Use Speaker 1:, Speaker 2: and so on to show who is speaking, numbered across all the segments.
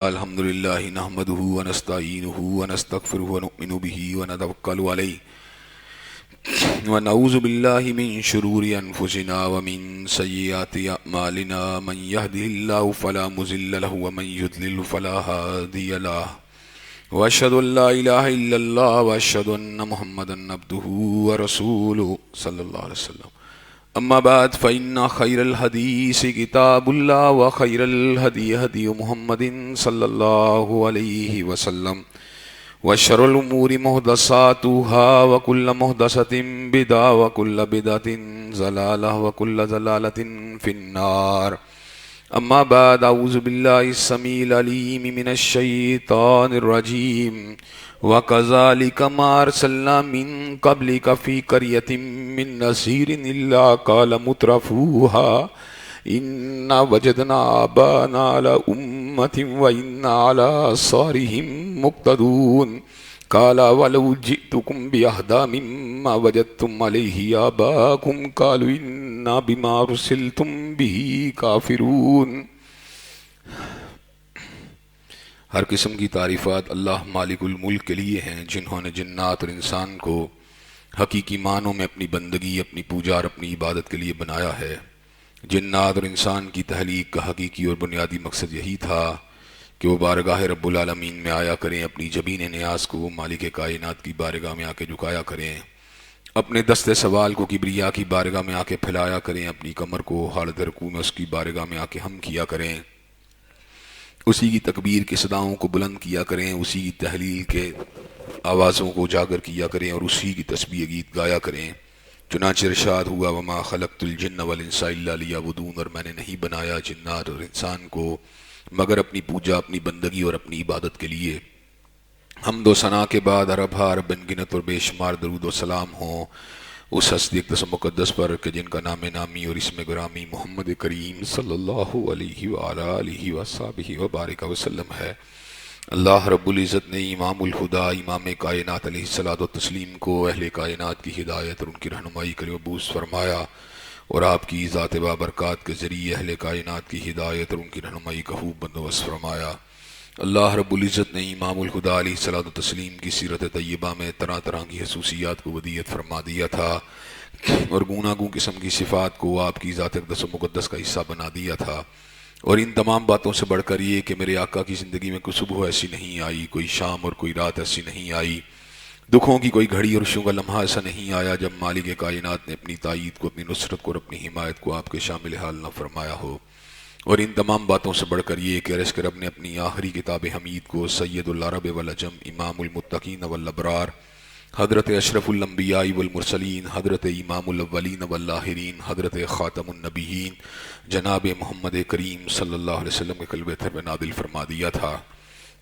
Speaker 1: الحمد لله نحمده ونستعينه ونستغفره ونؤمن به ونتوكل عليه ونعوذ بالله من شرور أنفسنا ومن سيئات أعمالنا من يهده الله فلا مضل له ومن يضلل فلا هادي له وأشهد أن لا إله إلا الله وأشهد أن محمدا عبده ورسوله صلى الله عليه وسلم. أما بعد فإن خير الحديث كتاب الله وخير الهدي هدي محمد صلى الله عليه وسلم وشر الأمور محدثاتها وكل محدثة بدعة وكل بدعة ضلالة وكل ضلالة في النار. أما بعد أعوذ بالله السميع العليم من الشيطان الرجيم وكذلك ما أرسلنا من قبلك في قرية من نذير إلا قال مترفوها إنا وجدنا آباءنا على أمة وإنا على آثارهم مقتدون قال ولو جئتكم بأهدى مما وجدتم عليه آباءكم قالوا إنا بما أرسلتم به كافرون. ہر قسم کی تعریفات اللہ مالک الملک کے لیے ہیں جنہوں نے جنات اور انسان کو حقیقی معنوں میں اپنی بندگی، اپنی پوجا اور اپنی عبادت کے لیے بنایا ہے. جنات اور انسان کی تخلیق کا حقیقی اور بنیادی مقصد یہی تھا کہ وہ بارگاہ رب العالمین میں آیا کریں، اپنی جبین نیاز کو مالک کائنات کی بارگاہ میں آ کے جھکایا کریں، اپنے دست سوال کو کبریا کی بارگاہ میں آ کے پھیلایا کریں، اپنی کمر کو حالت رکوع میں اس کی بارگاہ میں آ کے ہم کیا کریں، اسی کی تکبیر کی صداؤں کو بلند کیا کریں، اسی کی تحلیل کے آوازوں کو اجاگر کیا کریں اور اسی کی تسبیح گیت گایا کریں. چنانچہ ارشاد ہوا وما خلقت الجن والانس الا لیعبدون، اور میں نے نہیں بنایا جنات اور انسان کو مگر اپنی پوجا، اپنی بندگی اور اپنی عبادت کے لیے. حمد و ثنا کے بعد اربھا رب گنت اور بے شمار درود و سلام ہوں اس ہستی اقدس مقدس پر کہ جن کا نام نامی اور اسم گرامی محمد کریم صلی اللہ علیہ وآلہ وصحبہ وبارک وسلم ہے. اللہ رب العزت نے امام الہدیٰ امام کائنات علیہ الصلوۃ والتسلیم کو اہل کائنات کی ہدایت اور ان کی رہنمائی کے لیے مبعوث فرمایا اور آپ کی ذات بابرکات کے ذریعے اہل کائنات کی ہدایت اور ان کی رہنمائی کا خوب بندوبست فرمایا. اللہ رب العزت نے امام الہدیٰ علیہ الصلوۃ والتسلیم کی سیرت طیبہ میں طرح طرح کی خصوصیات کو ودیعت فرما دیا تھا اور گوناگوں قسم کی صفات کو آپ کی ذات اقدس و مقدس کا حصہ بنا دیا تھا. اور ان تمام باتوں سے بڑھ کر یہ کہ میرے آقا کی زندگی میں کوئی صبح ایسی نہیں آئی، کوئی شام اور کوئی رات ایسی نہیں آئی، دکھوں کی کوئی گھڑی اور خوشیوں کا لمحہ ایسا نہیں آیا جب مالک کائنات نے اپنی تائید کو، اپنی نصرت کو اور اپنی حمایت کو آپ کے شامل حال نہ فرمایا ہو. اور ان تمام باتوں سے بڑھ کر یہ کہ رزق رب نے اپنی آخری کتاب حمید کو سید العرب والعجم امام المتقین والابرار حضرت اشرف الانبیاء والمرسلین حضرت امام الاولین والآخرین حضرت خاتم النبیین جناب محمد کریم صلی اللہ علیہ وسلم کے قلب تھر میں نازل فرما دیا تھا.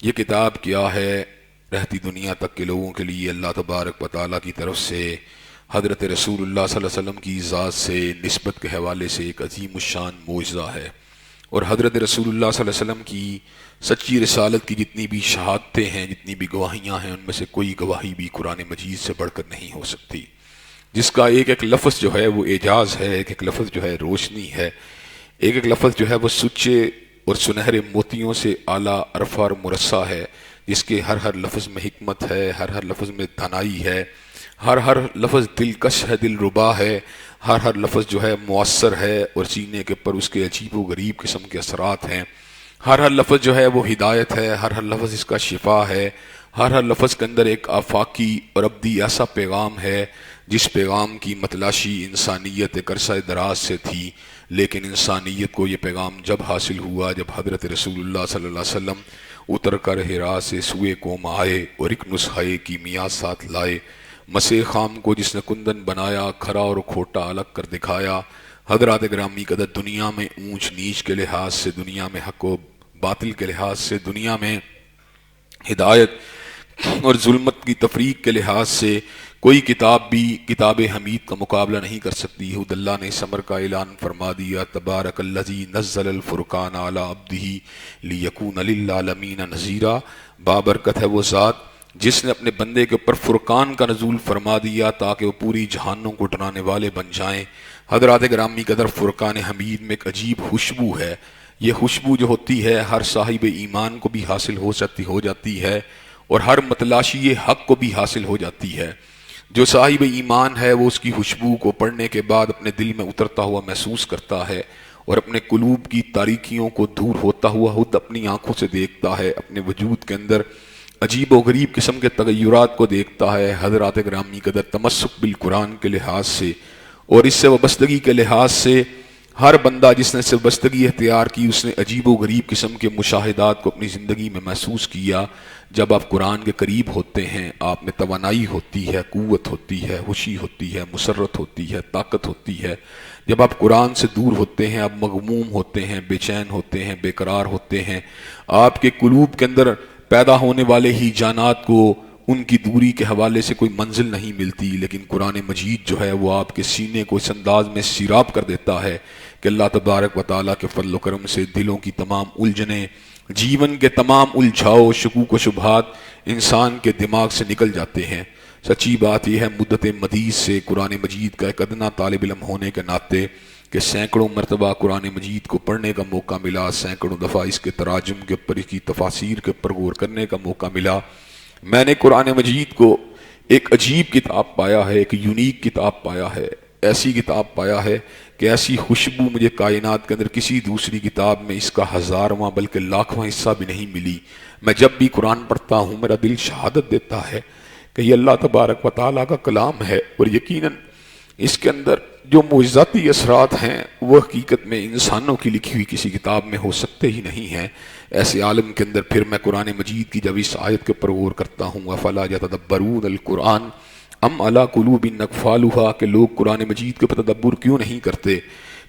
Speaker 1: یہ کتاب کیا ہے؟ رہتی دنیا تک کے لوگوں کے لیے اللہ تبارک و تعالیٰ کی طرف سے حضرت رسول اللہ صلی اللہ علیہ وسلم کی ذات سے نسبت کے حوالے سے ایک عظیم الشان معجزہ ہے. اور حضرت رسول اللہ صلی اللہ علیہ وسلم کی سچی رسالت کی جتنی بھی شہادتیں ہیں، جتنی بھی گواہیاں ہیں، ان میں سے کوئی گواہی بھی قرآن مجید سے بڑھ کر نہیں ہو سکتی، جس کا ایک ایک لفظ جو ہے وہ اعجاز ہے، ایک ایک لفظ جو ہے روشنی ہے، ایک ایک لفظ جو ہے وہ سچے اور سنہرے موتیوں سے اعلیٰ عرفہ اور مرصع ہے، جس کے ہر ہر لفظ میں حکمت ہے، ہر ہر لفظ میں دانائی ہے، ہر ہر لفظ دلکش ہے، دل ربا ہے، ہر ہر لفظ جو ہے مؤثر ہے اور سینے کے پر اس کے عجیب و غریب قسم کے اثرات ہیں. ہر ہر لفظ جو ہے وہ ہدایت ہے، ہر ہر لفظ اس کا شفا ہے، ہر ہر لفظ کے اندر ایک آفاقی اور ابدی ایسا پیغام ہے جس پیغام کی متلاشی انسانیت ایک عرصہ دراز سے تھی، لیکن انسانیت کو یہ پیغام جب حاصل ہوا جب حضرت رسول اللہ صلی اللہ علیہ وسلم اتر کر حرا سے سوئے قوم آئے اور ایک نسخے کی میعاد ساتھ لائے. مسیح خام کو جس نے کندن بنایا، کھرا اور کھوٹا الگ کر دکھایا. حضرات گرامی قدر دنیا میں اونچ نیچ کے لحاظ سے، دنیا میں حق و باطل کے لحاظ سے، دنیا میں ہدایت اور ظلمت کی تفریق کے لحاظ سے کوئی کتاب بھی کتاب حمید کا مقابلہ نہیں کر سکتی. خود اللہ نے اس امر کا اعلان فرما دیا تبارک الذی نزل الفرقان علی عبدہ لیکون للعالمین نذیرا. بابرکت ہے وہ ذات جس نے اپنے بندے کے اوپر فرقان کا نزول فرما دیا تاکہ وہ پوری جہانوں کو ڈرانے والے بن جائیں. حضرات گرامی قدر فرقان حمید میں ایک عجیب خوشبو ہے یہ خوشبو جو ہوتی ہے ہر صاحب ایمان کو بھی حاصل ہو جاتی ہے اور ہر متلاشی حق کو بھی حاصل ہو جاتی ہے۔ جو صاحب ایمان ہے وہ اس کی خوشبو کو پڑھنے کے بعد اپنے دل میں اترتا ہوا محسوس کرتا ہے اور اپنے قلوب کی تاریکیوں کو دور ہوتا ہوا خود اپنی آنکھوں سے دیکھتا ہے، اپنے وجود کے اندر عجیب و غریب قسم کے تغیرات کو دیکھتا ہے۔ حضرات گرامی قدر تمسک بالقرآن کے لحاظ سے اور اس سے وابستگی کے لحاظ سے ہر بندہ جس نے سے وابستگی اختیار کی اس نے عجیب و غریب قسم کے مشاہدات کو اپنی زندگی میں محسوس کیا۔ جب آپ قرآن کے قریب ہوتے ہیں آپ میں توانائی ہوتی ہے، قوت ہوتی ہے، خوشی ہوتی ہے، مسرت ہوتی ہے، طاقت ہوتی ہے۔ جب آپ قرآن سے دور ہوتے ہیں آپ مغموم ہوتے ہیں، بے چین ہوتے ہیں، بے قرار ہوتے ہیں، آپ کے قلوب کے اندر پیدا ہونے والے ہی جانات کو ان کی دوری کے حوالے سے کوئی منزل نہیں ملتی، لیکن قرآن مجید جو ہے وہ آپ کے سینے کو اس انداز میں سیراب کر دیتا ہے کہ اللہ تبارک و تعالیٰ کے فضل و کرم سے دلوں کی تمام الجھنیں، جیون کے تمام الجھاؤ، شکوک و شبہات انسان کے دماغ سے نکل جاتے ہیں۔ سچی بات یہ ہے مدت مدید سے قرآن مجید کا ایک ادنا طالب علم ہونے کے ناطے کہ سینکڑوں مرتبہ قرآن مجید کو پڑھنے کا موقع ملا، سینکڑوں دفعہ اس کے تراجم کے اوپر، اس کی تفاسیر کے اوپر غور کرنے کا موقع ملا، میں نے قرآن مجید کو ایک عجیب کتاب پایا ہے، ایک یونیک کتاب پایا ہے، ایسی کتاب پایا ہے کہ ایسی خوشبو مجھے کائنات کے اندر کسی دوسری کتاب میں اس کا ہزارواں بلکہ لاکھواں حصہ بھی نہیں ملی۔ میں جب بھی قرآن پڑھتا ہوں میرا دل شہادت دیتا ہے کہ یہ اللہ تبارک و تعالیٰ کا کلام ہے، اور یقیناً اس کے اندر جو معجزاتی اثرات ہیں وہ حقیقت میں انسانوں کی لکھی ہوئی کسی کتاب میں ہو سکتے ہی نہیں ہیں۔ ایسے عالم کے اندر پھر میں قرآن مجید کی جب اس آیت کے اوپر غور کرتا ہوں افلا یتدبرون القرآن ام علی قلوب اقفالها کہ لوگ قرآن مجید کے اوپر تدبر کیوں نہیں کرتے،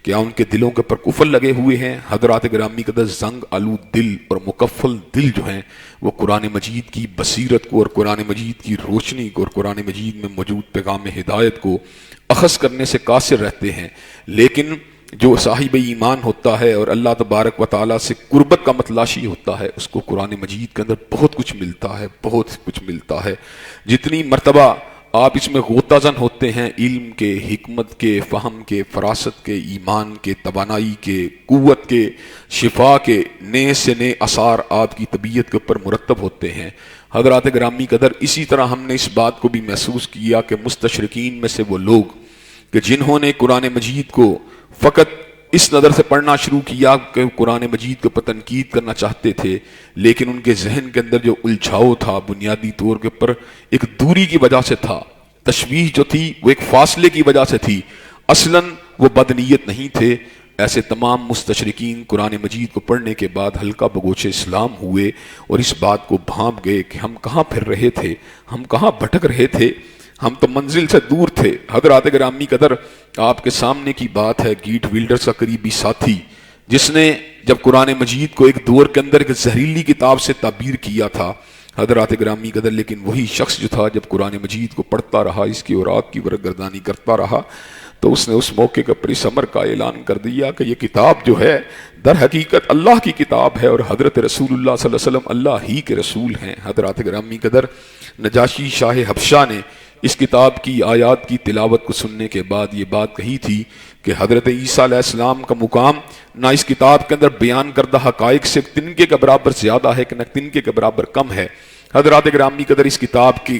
Speaker 1: کیا ان کے دلوں کے اوپر کفل لگے ہوئے ہیں؟ حضرات گرامی قدر زنگ آلود دل اور مکفل دل جو ہیں وہ قرآن مجید کی بصیرت کو اور قرآن مجید کی روشنی کو اور قرآن مجید میں موجود پیغام ہدایت کو اخذ کرنے سے قاصر رہتے ہیں، لیکن جو صاحب ایمان ہوتا ہے اور اللہ تبارک و تعالیٰ سے قربت کا متلاشی ہوتا ہے اس کو قرآن مجید کے اندر بہت کچھ ملتا ہے، بہت کچھ ملتا ہے۔ جتنی مرتبہ آپ اس میں غوطہ زن ہوتے ہیں علم کے، حکمت کے، فہم کے، فراست کے، ایمان کے، توانائی کے، قوت کے، شفا کے نئے سے نئے اثار آپ کی طبیعت کے اوپر مرتب ہوتے ہیں۔ حضرات گرامی قدر اسی طرح ہم نے اس بات کو بھی محسوس کیا کہ مستشرقین میں سے وہ لوگ کہ جنہوں نے قرآن مجید کو فقط اس نظر سے پڑھنا شروع کیا کہ قرآن مجید کو تنقید کرنا چاہتے تھے، لیکن ان کے ذہن کے اندر جو الجھاؤ تھا بنیادی طور کے اوپر ایک دوری کی وجہ سے تھا، تشویش جو تھی وہ ایک فاصلے کی وجہ سے تھی، اصلاً وہ بدنیت نہیں تھے۔ ایسے تمام مستشرقین قرآن مجید کو پڑھنے کے بعد ہلکا بگوش اسلام ہوئے اور اس بات کو بھانپ گئے کہ ہم کہاں پھر رہے تھے، ہم کہاں بھٹک رہے تھے، ہم تو منزل سے دور تھے۔ حضرات گرامی قدر آپ کے سامنے کی بات ہے گیٹ ویلڈرز کا قریبی ساتھی جس نے جب قرآن مجید کو ایک دور کے اندر ایک زہریلی کتاب سے تعبیر کیا تھا، حضرات گرامی قدر لیکن وہی شخص جو تھا جب قرآن مجید کو پڑھتا رہا، اس کی اوراد کی ورگردانی کرتا رہا، تو اس نے اس موقع کا پر اس امر کا اعلان کر دیا کہ یہ کتاب جو ہے در حقیقت اللہ کی کتاب ہے اور حضرت رسول اللہ صلی اللہ علیہ وسلم اللہ ہی کے رسول ہیں۔ حضرات گرامی قدر نجاشی شاہ حبشہ نے اس کتاب کی آیات کی تلاوت کو سننے کے بعد یہ بات کہی تھی کہ حضرت عیسیٰ علیہ السلام کا مقام نہ اس کتاب کے اندر بیان کردہ حقائق سے تنکے کے برابر زیادہ ہے کہ نہ تنکے کے برابر کم ہے۔ حضرات گرامی قدر اس کتاب کی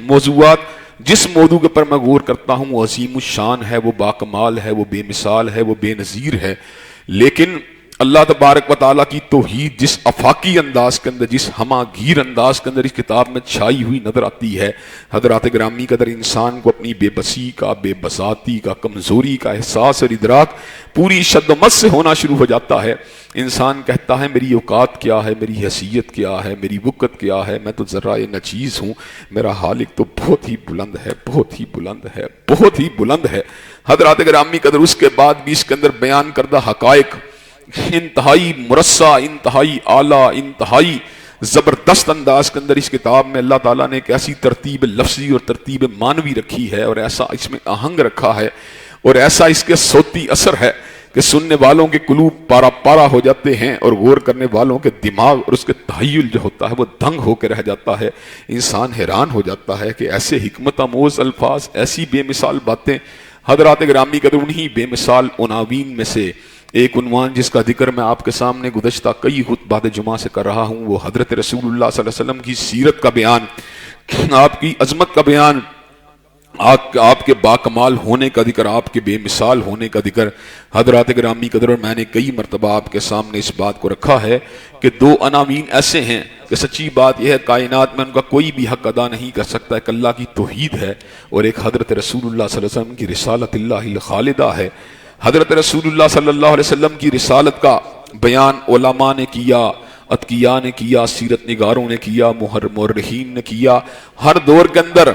Speaker 1: موضوعات جس موضوع کے پر میں غور کرتا ہوں وہ عظیم الشان ہے، وہ باکمال ہے، وہ بے مثال ہے، وہ بے نظیر ہے، لیکن اللہ تبارک و تعالیٰ کی توحید جس افاقی انداز کے اندر، جس ہمہ گیر انداز کے اندر اس کتاب میں چھائی ہوئی نظر آتی ہے، حضرات گرامی قدر انسان کو اپنی بے بسی کا، بے بساطی کا، کمزوری کا احساس اور ادراک پوری شد و مت سے ہونا شروع ہو جاتا ہے۔ انسان کہتا ہے میری اوقات کیا ہے، میری حیثیت کیا ہے، میری وقت کیا ہے، میں تو ذرہ نچیز ہوں، میرا خالق تو بہت ہی بلند ہے، بہت ہی بلند ہے، بہت ہی بلند ہے۔ حضرات گرامی قدر اس کے بعد بھی اس کے اندر بیان کردہ حقائق انتہائی مرصع، انتہائی اعلیٰ، انتہائی زبردست انداز کے اندر اس کتاب میں اللہ تعالیٰ نے ایک ایسی ترتیب لفظی اور ترتیب معنوی رکھی ہے اور ایسا اس میں آہنگ رکھا ہے اور ایسا اس کے صوتی اثر ہے کہ سننے والوں کے قلوب پارا پارا ہو جاتے ہیں اور غور کرنے والوں کے دماغ اور اس کے تحیل جو ہوتا ہے وہ دنگ ہو کے رہ جاتا ہے۔ انسان حیران ہو جاتا ہے کہ ایسے حکمت آموز الفاظ، ایسی بے مثال باتیں، حضرات گرامی قدر انہی بے مثال عناوین میں سے ایک عنوان جس کا ذکر میں آپ کے سامنے گزشتہ کئی خطبات جمعہ سے کر رہا ہوں، وہ حضرت رسول اللہ صلی اللہ علیہ وسلم کی سیرت کا بیان، آپ کی عظمت کا بیان، آپ کے باکمال ہونے کا ذکر، آپ کے بے مثال ہونے کا ذکر۔ حضرات گرامی قدر، اور میں نے کئی مرتبہ آپ کے سامنے اس بات کو رکھا ہے کہ دو عناوین ایسے ہیں کہ سچی بات یہ ہے کائنات میں ان کا کوئی بھی حق ادا نہیں کر سکتا۔ ایک اللہ کی توحید ہے اور ایک حضرت رسول اللہ صلی اللہ علیہ وسلم کی رسالت اللہ الخالدہ ہے۔ حضرت رسول اللہ صلی اللہ علیہ وسلم کی رسالت کا بیان علماء نے کیا، اتقیاء نے کیا، سیرت نگاروں نے کیا، مورخین نے کیا، ہر دور کے اندر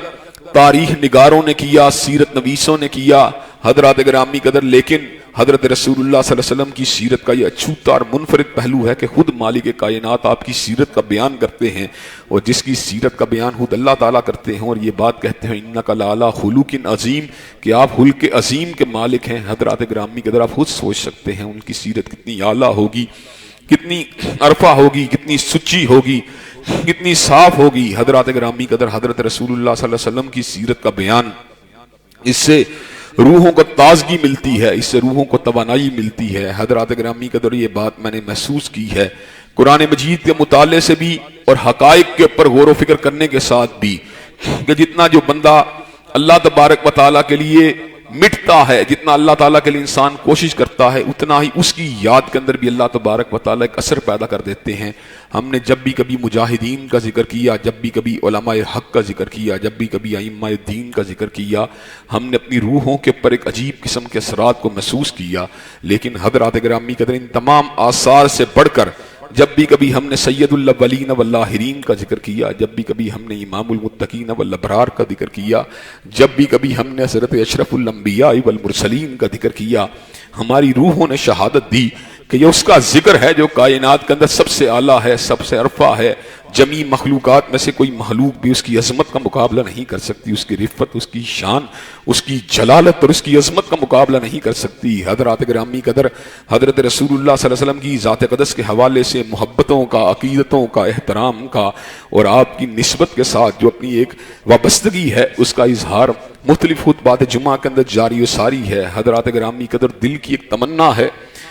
Speaker 1: تاریخ نگاروں نے کیا، سیرت نویسوں نے کیا، حضرات گرامی قدر۔ لیکن حضرت رسول اللہ صلی اللہ علیہ وسلم کی سیرت کا یہ اچھوتا اور منفرد پہلو ہے کہ خود مالک کائنات آپ کی سیرت کا بیان کرتے ہیں، اور جس کی سیرت کا بیان خود اللہ تعالیٰ کرتے ہیں، اور یہ بات کہتے ہیں اِنَّکَ لَعَلَىٰ خُلُقٍ عظیم، کہ آپ خلق عظیم کے مالک ہیں۔ حضرات گرامی قدر، آپ خود سوچ سکتے ہیں ان کی سیرت کتنی اعلیٰ ہوگی، کتنی عرفہ ہوگی، کتنی سچی ہوگی، کتنی صاف ہوگی۔ حضرات گرامی قدر، حضرت رسول اللہ صلی اللہ علیہ وسلم کی سیرت کا بیان، اس سے روحوں کو تازگی ملتی ہے، اس سے روحوں کو توانائی ملتی ہے۔ حضرات گرامی قدر، یہ بات میں نے محسوس کی ہے قرآن مجید کے مطالعے سے بھی اور حقائق کے اوپر غور و فکر کرنے کے ساتھ بھی، کہ جتنا جو بندہ اللہ تبارک و تعالیٰ کے لیے مٹتا ہے، جتنا اللہ تعالیٰ کے لیے انسان کوشش کرتا ہے، اتنا ہی اس کی یاد کے اندر بھی اللہ تبارک و تعالیٰ ایک اثر پیدا کر دیتے ہیں۔ ہم نے جب بھی کبھی مجاہدین کا ذکر کیا، جب بھی کبھی علماء حق کا ذکر کیا، جب بھی کبھی ائمہ دین کا ذکر کیا، ہم نے اپنی روحوں کے اوپر ایک عجیب قسم کے اثرات کو محسوس کیا۔ لیکن حضرات گرامی قدر، ان تمام آثار سے بڑھ کر جب بھی کبھی ہم نے سید الاولین والآخرین کا ذکر کیا، جب بھی کبھی ہم نے امام المتقین والابرار کا ذکر کیا، جب بھی کبھی ہم نے حضرت اشرف الانبیاء والمرسلین کا ذکر کیا، ہماری روحوں نے شہادت دی کہ یہ اس کا ذکر ہے جو کائنات کے اندر سب سے اعلیٰ ہے، سب سے عرفہ ہے۔ جمی مخلوقات میں سے کوئی مخلوق بھی اس کی عظمت کا مقابلہ نہیں کر سکتی، اس کی رفت، اس کی شان، اس کی جلالت اور اس کی عظمت کا مقابلہ نہیں کر سکتی۔ حضرات گرامی قدر، حضرت رسول اللہ صلی اللہ علیہ وسلم کی ذات قدس کے حوالے سے محبتوں کا، عقیدتوں کا، احترام کا اور آپ کی نسبت کے ساتھ جو اپنی ایک وابستگی ہے، اس کا اظہار مختلف خطبات جمعہ کے اندر جاری و ساری ہے۔ حضرات گرامی قدر، دل کی ایک تمنا ہے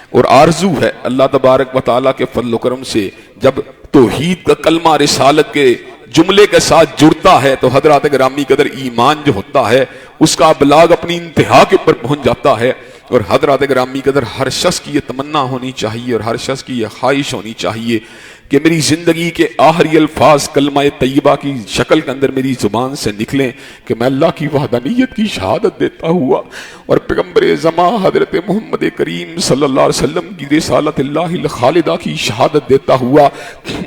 Speaker 1: اور آرزو ہے اللہ تبارک و تعالیٰ کے فضل و کرم سے جب توحید کا کلمہ رسالت کے جملے کے ساتھ جڑتا ہے تو حضرات گرامی قدر ایمان جو ہوتا ہے اس کا ابلاغ اپنی انتہا کے اوپر پہنچ جاتا ہے۔ اور حضرات گرامی قدر، ہر شخص کی یہ تمنا ہونی چاہیے اور ہر شخص کی یہ خواہش ہونی چاہیے کہ میری زندگی کے آخری الفاظ کلمہ طیبہ کی شکل کے اندر میری زبان سے نکلیں کہ میں اللہ کی وحدانیت کی شہادت دیتا ہوا اور پیغمبر زمان حضرت محمد کریم صلی اللہ علیہ وسلم کی رسالت اللہ الخالدہ کی شہادت دیتا ہوا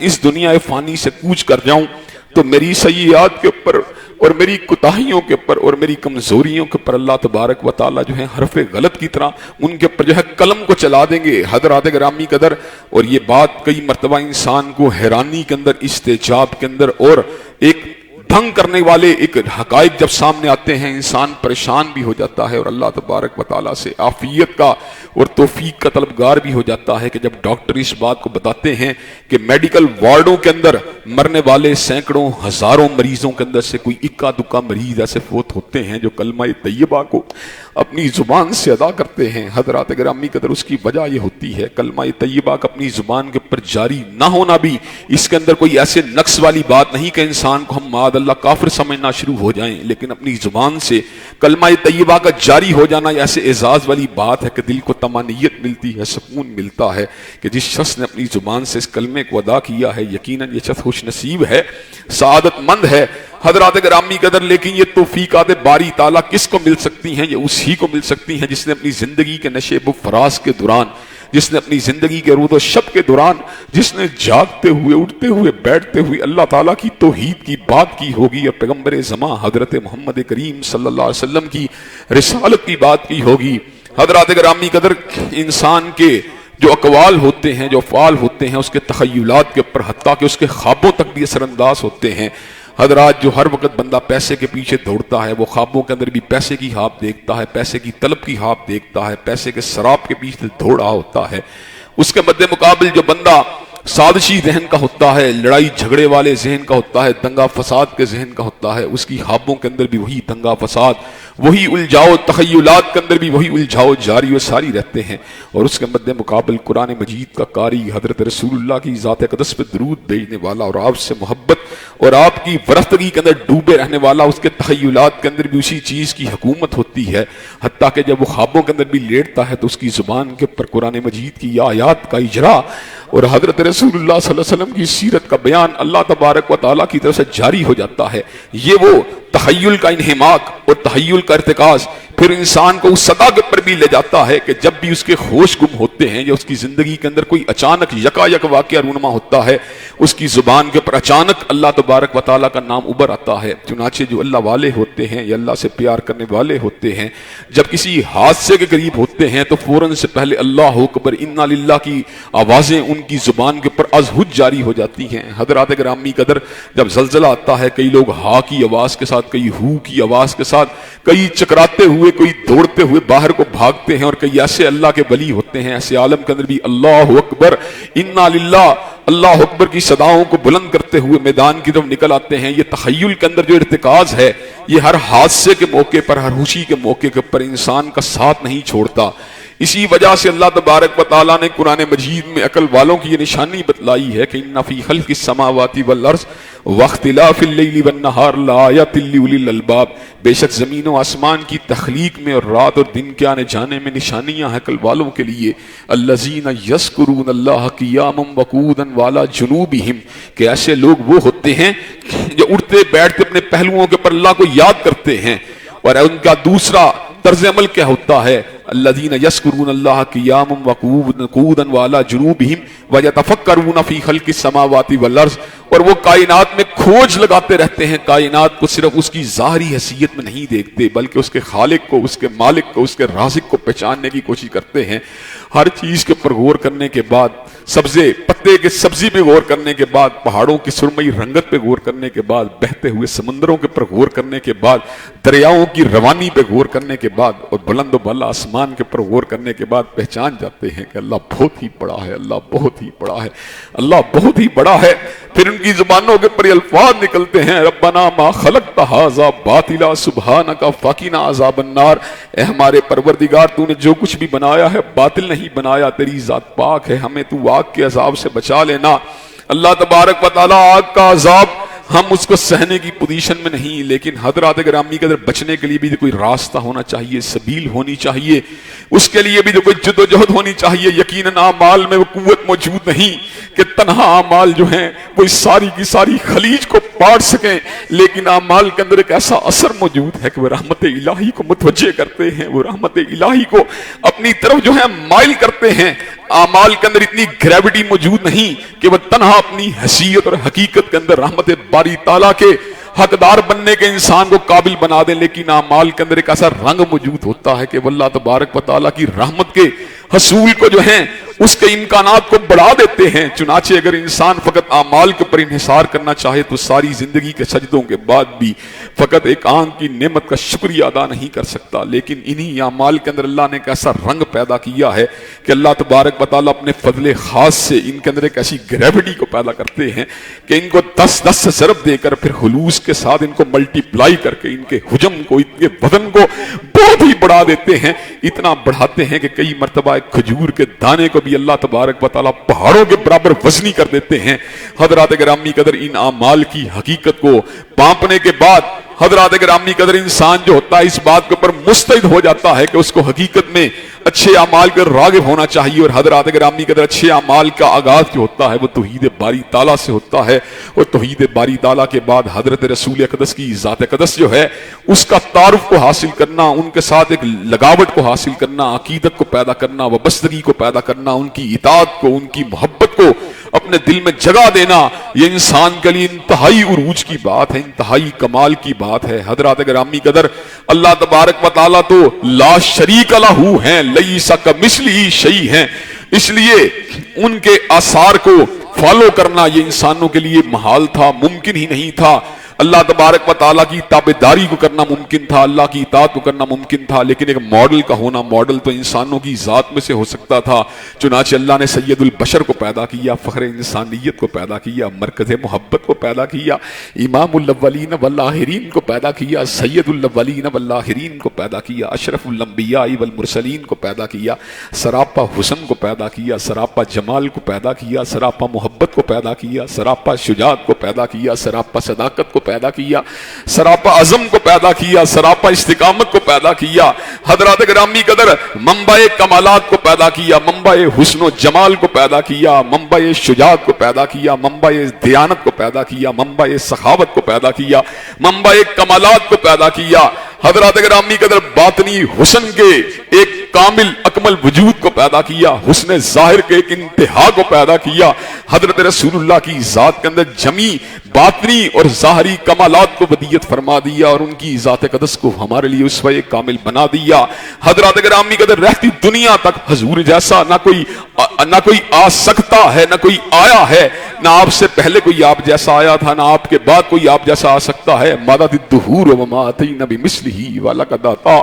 Speaker 1: اس دنیا فانی سے کوچ کر جاؤں، تو میری سیئات کے اوپر اور میری کوتاہیوں کے اوپر اور میری کمزوریوں کے اوپر اللہ تبارک و تعالیٰ جو ہے حرف غلط کی طرح ان کے اوپر جو ہے قلم کو چلا دیں گے۔ حضرات گرامی قدر، اور یہ بات کئی مرتبہ انسان کو حیرانی کے اندر، استعجاب کے اندر اور ایک دھنگ کرنے والے ایک حقائق جب سامنے آتے ہیں، انسان پریشان بھی ہو جاتا ہے اور اللہ تبارک و تعالیٰ سے عافیت کا اور توفیق کا طلبگار بھی ہو جاتا ہے کہ جب ڈاکٹر اس بات کو بتاتے ہیں کہ میڈیکل وارڈوں کے اندر مرنے والے سینکڑوں ہزاروں مریضوں کے اندر سے کوئی اکا دکا مریض ایسے فوت ہوتے ہیں جو کلمہ طیبہ کو اپنی زبان سے ادا کرتے ہیں۔ حضرات گرامی قدر، اس کی وجہ یہ ہوتی ہے کلمہ طیبہ کا اپنی زبان کے اوپر جاری نہ ہونا بھی اس کے اندر کوئی ایسے نقص والی بات نہیں کہ انسان کو ہم معاذ اللہ کافر سمجھنا شروع ہو جائیں، لیکن اپنی زبان سے کلمہ طیبہ کا جاری ہو جانا ایسے اعزاز والی بات ہے کہ دل کو طمانینت ملتی ہے، سکون ملتا ہے کہ جس شخص نے اپنی زبان سے اس کلمے کو ادا کیا ہے یقیناً یہ شخص خوش نصیب ہے، سعادت مند ہے۔ حضرات گرامی قدر، لیکن یہ توفیقات باری تعالیٰ کس کو مل سکتی ہیں؟ یہ اسی کو مل سکتی ہیں جس نے اپنی زندگی کے نشیب و فراز کے دوران، جس نے اپنی زندگی کے رود و شب کے دوران، جس نے جاگتے ہوئے، اٹھتے ہوئے، بیٹھتے ہوئے اللہ تعالیٰ کی توحید کی بات کی ہوگی اور پیغمبر زمان حضرت محمد کریم صلی اللہ علیہ وسلم کی رسالت کی بات کی ہوگی۔ حضرات گرامی قدر، انسان کے جو اقوال ہوتے ہیں، جو افعال ہوتے ہیں، اس کے تخیلات کے اوپر حتیٰ کہ اس کے خوابوں تک بھی اثر انداز ہوتے ہیں۔ حضرات، جو ہر وقت بندہ پیسے کے پیچھے دوڑتا ہے وہ خوابوں کے اندر بھی پیسے کی خواب دیکھتا ہے، پیسے کی طلب کی خواب دیکھتا ہے، پیسے کے سراب کے پیچھے دوڑ رہا ہوتا ہے۔ اس کے مد مقابل جو بندہ سازشی ذہن کا ہوتا ہے، لڑائی جھگڑے والے ذہن کا ہوتا ہے، دنگا فساد کے ذہن کا ہوتا ہے، اس کی خوابوں کے اندر بھی وہی دنگا فساد وہی الجھاؤ تخیلات کے اندر بھی وہی الجھاؤ جاری و ساری رہتے ہیں، اور اس کے مد مقابل قرآن مجید کا قاری حضرت رسول اللہ کی ذات اقدس پہ درود بھیجنے والا اور آپ سے محبت اور آپ کی ورفتگی کے اندر ڈوبے رہنے والا، اس کے تخیلات کے اندر بھی اسی چیز کی حکومت ہوتی ہے، حتیٰ کہ جب وہ خوابوں کے اندر بھی لیٹتا ہے تو اس کی زبان کے اوپر قرآن مجید کی آیات کا اجرا اور حضرت رسول اللہ صلی اللہ علیہ وسلم کی سیرت کا بیان اللہ تبارک و تعالیٰ کی طرف سے جاری ہو جاتا ہے۔ یہ وہ تخیل کا انہماک اور تخیل کا ارتکاز پھر انسان کو اس سطح کے پر بھی لے جاتا ہے کہ جب بھی اس کے ہوش گم ہوتے ہیں یا اس کی زندگی کے اندر کوئی اچانک یکایک واقعہ رونما ہوتا ہے، اس کی زبان کے پر اچانک اللہ تبارک و تعالیٰ کا نام ابھر آتا ہے۔ چنانچہ جو اللہ والے ہوتے ہیں یا اللہ سے پیار کرنے والے ہوتے ہیں، جب کسی حادثے کے قریب ہوتے ہیں تو فوراً سے پہلے اللہ اکبر انا للہ کی آوازیں ان کی زبان کے پر از حج جاری ہو جاتی ہیں۔ حضرات گرامی قدر، جب زلزلہ آتا ہے کئی لوگ ہا کی آواز کے ساتھ، کئی ہو کی آواز کے ساتھ، کئی چکراتے ہوئے، کوئی دوڑتے ہوئے باہر کو بھاگتے ہیں، اور کئی ایسے اللہ کے ولی ہوتے ہیں ایسے عالم کے اندر بھی اللہ اکبر انا للہ اللہ اکبر کی صداؤں کو بلند کرتے ہوئے میدان کی طرف نکل آتے ہیں۔ یہ تخیل کے اندر جو ارتکاز ہے، یہ ہر حادثے کے موقع پر، ہر خوشی کے موقع کے پر انسان کا ساتھ نہیں چھوڑتا۔ اسی وجہ سے اللہ تبارک و تعالیٰ نے قرآن مجید میں عقل والوں کی یہ نشانی بتلائی ہے کہ ان فی خلق السماوات والارض واختلاف اللیل والنہار لآیات لأولی الالباب، بے شک زمین و آسمان کی تخلیق میں اور رات اور دن کے آنے جانے میں نشانیاں ہیں عقل والوں کے لیے۔ الذین یذکرون اللہ قیاما وقعودا وعلی جنوبہم، کہ ایسے لوگ وہ ہوتے ہیں جو اٹھتے بیٹھتے اپنے پہلوؤں کے پر اللہ کو یاد کرتے ہیں، اور ان کا دوسرا طرز عمل کیا ہوتا ہے؟ الذین یذکرون اللہ قیاما وقعودا وعلی جنوبہم ویتفکرون فی خلق السماوات والارض، اور وہ کائنات میں کھوج لگاتے رہتے ہیں، کائنات کو صرف اس کی ظاہری حیثیت میں نہیں دیکھتے بلکہ اس کے خالق کو، اس کے مالک کو، اس کے رازق کو پہچاننے کی کوشش کرتے ہیں۔ ہر چیز کے پر غور کرنے کے بعد، سبزے پتے کے سبزی پہ غور کرنے کے بعد، پہاڑوں کی سرمئی رنگت پہ غور کرنے کے بعد، بہتے ہوئے سمندروں کے پر غور کرنے کے بعد، دریاؤں کی روانی پہ غور کرنے کے بعد، اور بلند و بالا آسمان کے پر غور کرنے کے بعد پہچان جاتے ہیں کہ اللہ بہت ہی بڑا ہے، اللہ بہت ہی بڑا ہے، اللہ بہت ہی بڑا ہے۔ پھر ان کی زبانوں کے پر یہ الفاظ نکلتے ہیں، ربنا ما خلقت ھذا باطلا سبحانک فقنا عذاب النار، اے ہمارے پروردگار تو نے جو کچھ بھی بنایا ہے باطل نہیں بنایا، تیری ذات پاک ہے، ہمیں تو آگ کے عذاب سے بچا لینا۔ اللہ تبارک و تعالیٰ آگ کا عذاب ہم اس کو سہنے کی پوزیشن میں نہیں، لیکن حضرات گرامی کے اندر بچنے کے لیے بھی کوئی راستہ ہونا چاہیے، سبیل ہونی چاہیے، اس کے لیے بھی کوئی جد و جہد ہونی چاہیے۔ یقیناً اعمال میں وہ قوت موجود نہیں کہ تنہا اعمال جو ہیں وہ اس ساری کی ساری خلیج کو پاٹ سکیں، لیکن اعمال کے اندر ایک ایسا اثر موجود ہے کہ وہ رحمت الہی کو متوجہ کرتے ہیں، وہ رحمت الہی کو اپنی طرف جو ہے مائل کرتے ہیں۔ اعمال کے اندر اتنی گریوٹی موجود نہیں کہ وہ تنہا اپنی حیثیت اور حقیقت کے اندر رحمت باری تعالیٰ کے حقدار بننے کے انسان کو قابل بنا دیں، لیکن اعمال کے اندر ایک ایسا رنگ موجود ہوتا ہے کہ وہ اللہ تبارک و تعالیٰ کی رحمت کے حصول کو جو ہیں اس کے امکانات کو بڑھا دیتے ہیں۔ چنانچہ اگر انسان فقط اعمال کے اوپر انحصار کرنا چاہے تو ساری زندگی کے سجدوں کے بعد بھی فقط ایک آنکھ کی نعمت کا شکریہ ادا نہیں کر سکتا، لیکن انہی اعمال کے اندر اللہ نے ایک ایسا رنگ پیدا کیا ہے کہ اللہ تبارک و تعالیٰ اپنے فضل خاص سے ان کے اندر ایک ایسی گریوٹی کو پیدا کرتے ہیں کہ ان کو 10 سے ضرب دے کر پھر خلوص کے ساتھ ان کو ملٹی پلائی کر کے ان کے حجم کو، ان کے وزن کو بہت ہی بڑھا دیتے ہیں، اتنا بڑھاتے ہیں کہ کئی مرتبہ ایک کھجور کے دانے کو بھی اللہ تبارک و تعالیٰ پہاڑوں کے برابر وزنی کر دیتے ہیں۔ حضرات گرامی قدر ان اعمال کی حقیقت کو پانپنے کے بعد حضرات گرامی قدر انسان جو ہوتا ہے اس بات کے اوپر مستعد ہو جاتا ہے کہ اس کو حقیقت میں اچھے اعمال کا راغب ہونا چاہیے، اور حضرات گرامی قدر اچھے اعمال کا آغاز جو ہوتا ہے وہ توحید باری تعالیٰ سے ہوتا ہے، اور توحید باری تعالیٰ کے بعد حضرت رسول اقدس کی ذات اقدس جو ہے اس کا تعارف کو حاصل کرنا، ان کے ساتھ ایک لگاوٹ کو حاصل کرنا، عقیدت کو پیدا کرنا، وابستگی کو پیدا کرنا، ان کی اطاعت کو، ان کی محبت کو اپنے دل میں جگہ دینا، یہ انسان کے لیے انتہائی عروج کی بات ہے، انتہائی کمال کی بات ہے۔ حضرات گرامی قدر اللہ تبارک و تعالیٰ تو لا شریک لہ ہیں، لیس کمثلہ شیء ہیں، اس لیے ان کے آثار کو فالو کرنا یہ انسانوں کے لیے محال تھا، ممکن ہی نہیں تھا۔ اللہ تبارک و تعالیٰ کی تابعداری کو کرنا ممکن تھا، اللہ کی اطاعت کو کرنا ممکن تھا، لیکن ایک ماڈل کا ہونا، ماڈل تو انسانوں کی ذات میں سے ہو سکتا تھا۔ چنانچہ اللہ نے سید البشر کو پیدا کیا، فخر انسانیت کو پیدا کیا، مرکز محبت کو پیدا کیا، امام الاولین والآخرین کو پیدا کیا، سید الاولین والآخرین کو پیدا کیا، اشرف الانبیاء والمرسلین کو پیدا کیا، سراپا حسن کو پیدا کیا، سراپا جمال کو پیدا کیا، سراپا محبت کو پیدا کیا، سراپا شجاعت کو پیدا کیا، سراپا صداقت کو پیدا کیا، سراپا عزم کو پیدا کیا، سراپا استقامت کو پیدا کیا، حضرات گرامی قدر منبع کمالات کو پیدا کیا، منبع حسن و جمال کو پیدا کیا، منبع شجاعت کو پیدا کیا، منبع دیانت کو پیدا کیا، منبع سخاوت کو پیدا کیا، منبع کمالات کو پیدا کیا، حضرات گرامی قدر باطنی حسن کے ایک کامل اکمل وجود کو پیدا کیا، حسن ظاہر کے ایک انتہا کو پیدا کیا، حضرت رسول اللہ کی ذات کے اندر جمی باطنی اور ظاہری کمالات کو ودیت فرما دیا اور ان کی ذات قدس کو ہمارے لیے اسوہ کامل بنا دیا۔ حضرات گرامی قدر رہتی دنیا تک حضور جیسا نہ کوئی آ سکتا ہے، نہ کوئی آیا ہے، نہ آپ سے پہلے کوئی آپ جیسا آیا تھا، نہ آپ کے بعد کوئی آپ جیسا آ سکتا ہے۔ مدد الدہور وما اتینا بمثلہ ولقد آتا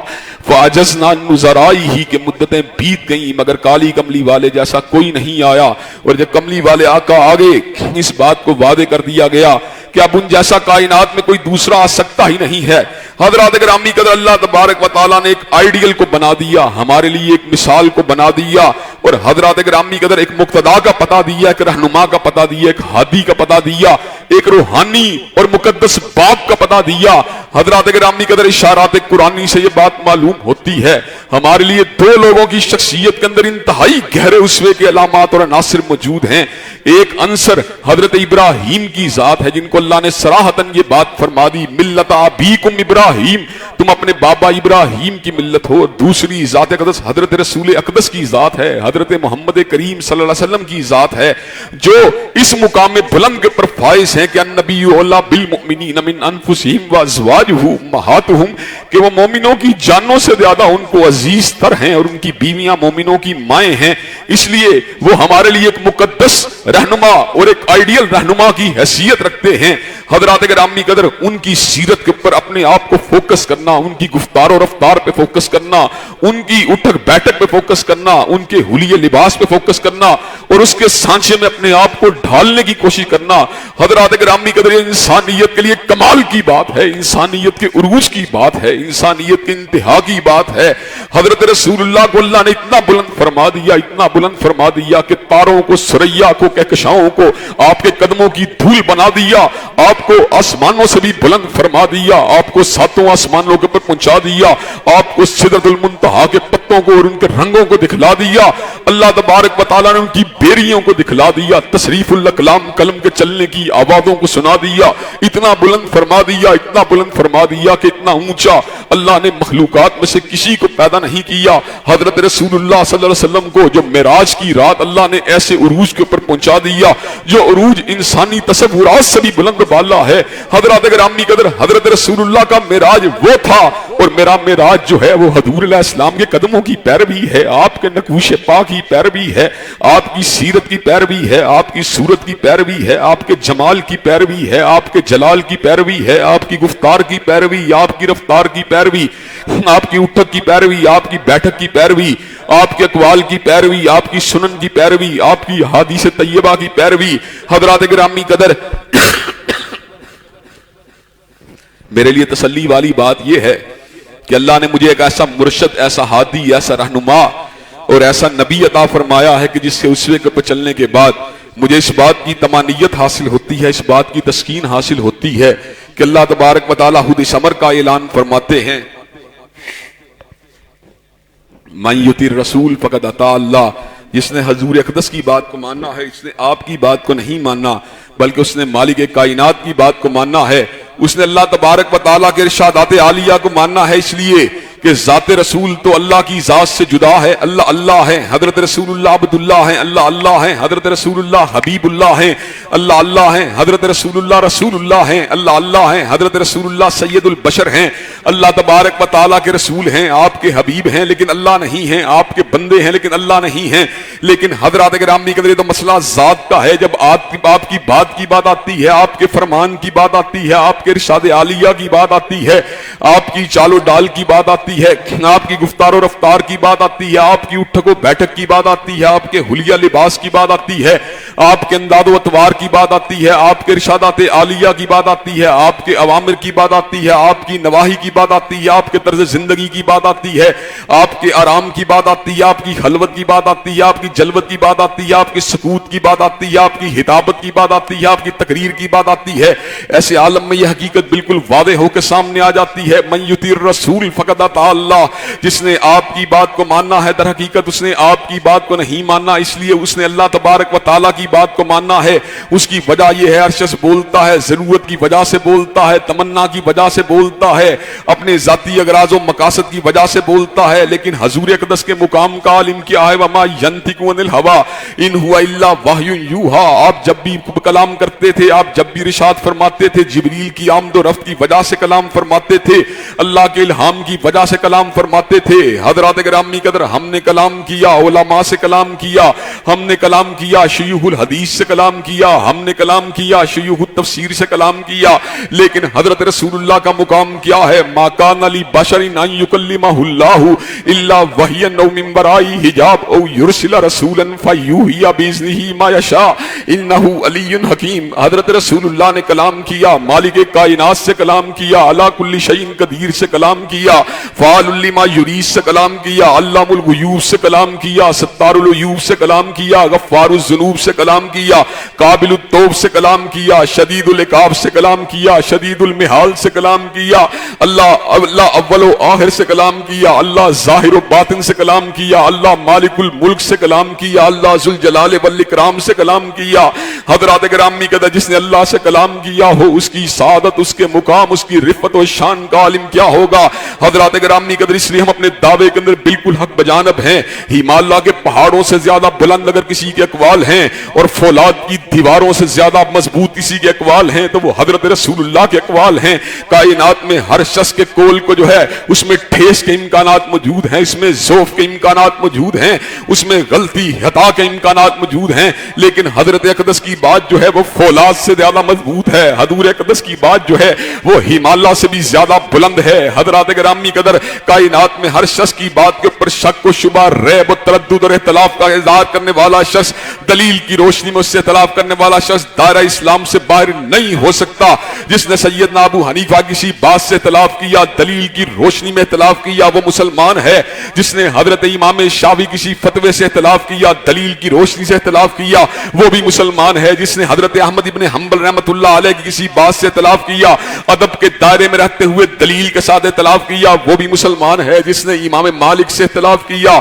Speaker 1: فعجزنا عن نظرائہ، کہ مدتیں بیت گئیں مگر کالی کملی والے جیسا کوئی نہیں آیا۔ اور جب کملی والے آقا آگے اس بات کو وعدے کر دیا گیا کہ اب ان جیسا کائنات میں کوئی دوسرا آ سکتا ہی نہیں ہے۔ حضرات گرامی قدر اللہ تبارک و تعالیٰ نے ایک آئیڈیل کو بنا دیا، ہمارے لیے ایک مثال کو بنا دیا، اور حضرات گرامی قدر ایک مقتدا کا پتہ دیا، ایک رہنما کا پتہ دیا، ایک ہادی کا پتہ دیا، ایک روحانی اور مقدس باپ کا پتہ دیا۔ حضرات گرامی قدر اشارات قرآنی سے یہ بات معلوم ہوتی ہے، ہمارے لیے دو لوگوں کی شخصیت کے اندر انتہائی گہرے اسوے کے علامات اور عناصر موجود ہیں۔ ایک عنصر حضرت ابراہیم کی ذات ہے، جن کو اللہ نے صراحتاً یہ بات فرما دی، ملت ابیکم ابراہیم، تم اپنے بابا ابراہیم کی ملت ہو۔ دوسری ذات قدس حضرت رسول اقدس کی ذات ہے، حضرت محمد کریم صلی اللہ علیہ وسلم کی ذات ہے، جو اس مقام بلند کے پر فائز ہیں کہ النبی اولیٰ بالمؤمنین من انفسہم وازواجہ امہاتہم، کہ وہ مومنوں کی جانوں سے زیادہ ان کو عزیز تر ہیں اور ان کی بیویاں مومنوں کی مائیں ہیں، اس لیے وہ ہمارے لیے ایک مقدس رہنما اور ایک آئیڈیل رہنما کی حیثیت رکھتے ہیں۔ حضرات گرامی قدر ان کی سیرت کے اوپر اپنے آپ کو فوکس کرنا، ان کی گفتار و رفتار پہ فوکس کرنا، ان کی اٹھک بیٹھک پہ فوکس کرنا، ان کے حلیے لباس پہ فوکس کرنا اور اس کے سانچے میں اپنے آپ کو ڈھالنے کی کوشش کرنا، حضرات گرامی قدر یہ انسانیت کے لیے کمال کی بات ہے، انسانیت کے عروج کی بات ہے، انسانیت کے انتہا کی بات ہے۔ حضرت رسول اللہ کو اللہ نے اتنا بلند فرما دیا، اتنا بلند فرما دیا کہ تاروں کو، ثریا کو، کہکشاؤں کو آپ کے قدموں کی دھول بنا دیا، آپ کو آسمانوں سے بھی بلند فرما دیا، آپ کو ساتوں آسمانوں کے اوپر پہنچا دیا، آپ کو سدرۃ المنتہا کے پتوں کو اور ان کے رنگوں کو دکھلا دیا، اللہ تبارک و تعالیٰ نے ان کی بیریوں کو دکھلا دیا، تصریف الاقلام قلم کے چلنے کی آوازوں کو سنا دیا، اتنا بلند فرما دیا، اتنا بلند فرما دیا کہ اتنا اونچا اللہ نے مخلوقات میں سے کسی کو پیدا نہیں کیا۔ حضرت رسول اللہ صلی اللہ علیہ وسلم کو جو معراج کی رات اللہ نے ایسے عروج کے اوپر پہنچا دیا جو عروج انسانی تصورات سے بھی بلند بالا ہے۔ حضرات گرامی قدر حضرت رسول اللہ کا معراج وہ تھا، اور میرا معراج جو ہے وہ حضور علیہ السلام کے قدموں کی پیروی ہے، آپ کے نقوش پا کی پیروی ہے، آپ کی سیرت کی پیروی ہے، آپ کی صورت کی پیروی ہے، آپ کے جمال کی پیروی ہے، آپ کے جلال کی پیروی ہے، آپ کی گفتار کی پیروی، آپ کی رفتار کی پیروی، آپ کی اٹھک کی پیروی، آپ کی بیٹھک کی پیروی، آپ کے اقوال کی پیروی، آپ کی سنن کی پیروی، آپ کی حدیث طیبہ کی پیروی۔ حضرات گرامی قدر میرے لیے تسلی والی بات یہ ہے کہ اللہ نے مجھے ایک ایسا مرشد، ایسا ہادی، ایسا رہنما اور ایسا نبی عطا فرمایا ہے کہ جس سے اسوے کے پر چلنے کے بعد مجھے اس بات کی طمانینت حاصل ہوتی ہے، اس بات کی تسکین حاصل ہوتی ہے کہ اللہ تبارک و تعالیٰ خود اس امر کا اعلان فرماتے ہیں، من یطع الرسول فقد اطاع اللہ، جس نے حضور اقدس کی بات کو ماننا ہے، اس نے آپ کی بات کو نہیں ماننا بلکہ اس نے مالک کائنات کی بات کو ماننا ہے، اس نے اللہ تبارک و تعالیٰ کے ارشادات عالیہ کو ماننا ہے، اس لیے کہ ذات رسول تو اللہ کی ذات سے جدا ہے، اللہ اللہ ہے، حضرت رسول اللہ عبداللہ ہیں، اللہ اللہ ہیں، حضرت رسول اللہ حبیب اللہ ہیں، اللہ اللہ ہیں، حضرت رسول اللہ رسول اللہ ہیں، اللہ اللہ ہیں، حضرت رسول اللہ سید البشر ہیں، اللہ تبارک و تعالیٰ کے رسول ہیں، آپ کے حبیب ہیں لیکن اللہ نہیں ہیں، آپ کے بندے ہیں لیکن اللہ نہیں ہیں۔ لیکن حضرات گرامی قدر تو مسئلہ ذات کا ہے۔ جب آپ کی بات کی بات آتی ہے، آپ کے فرمان کی بات آتی ہے، آپ کے ارشاد عالیہ کی بات آتی ہے، آپ کی چال و ڈال کی بات آتی ہے، آپ کی گفتار و رفتار کی بات آتی ہے، آپ کی اٹھک و بیٹھک کی بات آتی ہے، آپ کے حلیہ لباس کی بات آتی ہے، آپ کے انداز و اطوار کی بات آتی ہے، آپ کے ارشادات عالیہ کی بات آتی ہے، آپ کے اوامر کی بات آتی ہے، آپ کی نواہی کی بات آتی ہے، آپ کے طرز زندگی کی بات آتی ہے، آپ کے آرام کی بات آتی ہے، آپ کی خلوت کی بات آتی ہے، آپ کی جلوت کی بات آتی ہے، آپ کی سکوت کی بات آتی ہے، آپ کی ہدابت کی بات آتی ہے، آپ کی تقریر کی بات آتی ہے۔ ایسے عالم میں یہ حقیقت بالکل واضح ہو کے سامنے آ جاتی ہے، من یطیع الرسول فقد اطاع اللہ، جس نے آپ کی بات کو ماننا ہے در حقیقت اس نے آپ کی بات کو نہیں ماننا، اس لیے اس نے اللہ تبارک و تعالیٰ کی بات کو ماننا ہے۔ اس کی وجہ یہ ہے، ہر شخص بولتا ہے ضرورت کی وجہ سے بولتا ہے، تمنا کی وجہ سے بولتا ہے، اپنے ذاتی اغراض و مقاصد کی وجہ سے بولتا ہے، لیکن حضور اقدس کے مقام کا عالم کیا ہے؟ وما ینطق عن الہویٰ ان ہوا الا وحی یوحیٰ۔ آپ جب بھی کلام کرتے تھے، آپ جب بھی ارشاد فرماتے تھے، جبریل کی آمد و رفت کی وجہ سے کلام فرماتے تھے، اللہ کے الہام کی وجہ سے کلام فرماتے تھے۔ حضرات گرامی قدر، ہم نے کلام کیا، علماء سے کلام کیا، ہم نے کلام کیا، شیوخ الحدیث سے کلام کیا، ہم نے کلام کیا، شیوخ التفسیر سے کلام کیا، لیکن حضرت رسول اللہ کا مقام کیا ہے؟ ما کان لبشر ان یکلمہ اللہ الا وحیا او من وراء حجاب او یرسل رسولا فیوحی باذنہ ما یشاء انہ علی حکیم۔ حضرت رسول اللہ نے کلام کیا، مالک کائنات سے کلام کیا، علی کل شیء قدیر سے کلام کیا، فعال لما یرید سے کلام کیا، علام الغیوب سے کلام کیا، ستار العیوب سے کلام کیا، غفار الذنوب سے کلام کیا، قابل التوب سے کلام کیا، شدید العقاب سے کلام کیا، شدید المحال سے کلام کیا، اللہ اول و آخر سے کلام کیا، اللہ ظاہر و باطن سے کلام کیا، اللہ مالک الملک سے کلام کیا، اللہ ذوالجلال والاکرام سے کلام کیا۔ حضرات گرامی قدر، جس نے اللہ سے کلام کیا ہو، اس کی سعادت، اس کے مقام، اس کی رفت و شان کا عالم کیا ہوگا؟ حضرات گرامی قدر، اس لیے ہم اپنے دعوے کے اندر بالکل حق بجانب ہیں۔ ہمالیہ کے پہاڑوں سے زیادہ بلند اگر کسی کے اقوال ہیں اور فولاد کی دیواروں سے زیادہ مضبوط کسی کے اقوال ہیں تو وہ حضرت رسول اللہ کے اقوال ہیں۔ کائنات میں ہر شخص کے قول کو جو ہے اس میں ٹھیس کے امکانات موجود ہیں، اس میں ذوف کے امکانات موجود ہیں، اس میں غلطی خطا کے امکانات موجود ہیں، لیکن حضرت اقدس کی بات جو ہے وہ فولاد سے زیادہ مضبوط ہے۔ حضور اقدس کی بات جو ہے وہ ہمالیہ سے بھی زیادہ بلند ہے۔ حضرات گرامی قدر، کائنات میں ہر شخص کی بات کے اوپر شک و شبہ، ریب و تردد اور اختلاف کا اظہار کرنے والا شخص، دلیل کی روشنی میں اس سے اختلاف کرنے والا شخص دائرہ اسلام سے باہر نہیں ہو سکتا۔ جس نے سیدنا ابو حنیفہ کسی بات سے اختلاف کیا، دلیل کی روشنی میں اختلاف کیا، وہ مسلمان ہے۔ جس نے حضرت امام شافعی کسی فتوے سے اختلاف کیا، دلیل کی روشنی سے اختلاف کیا، وہ بھی مسلمان ہے۔ جس نے حضرت احمد ابن حنبل رحمۃ اللہ علیہ کی کسی بات سے اختلاف کیا، ادب کے دائرے میں رہتے ہوئے دلیل کے ساتھ اختلاف کیا، وہ بھی مسلمان ہے۔ جس نے امام مالک سے اختلاف کیا،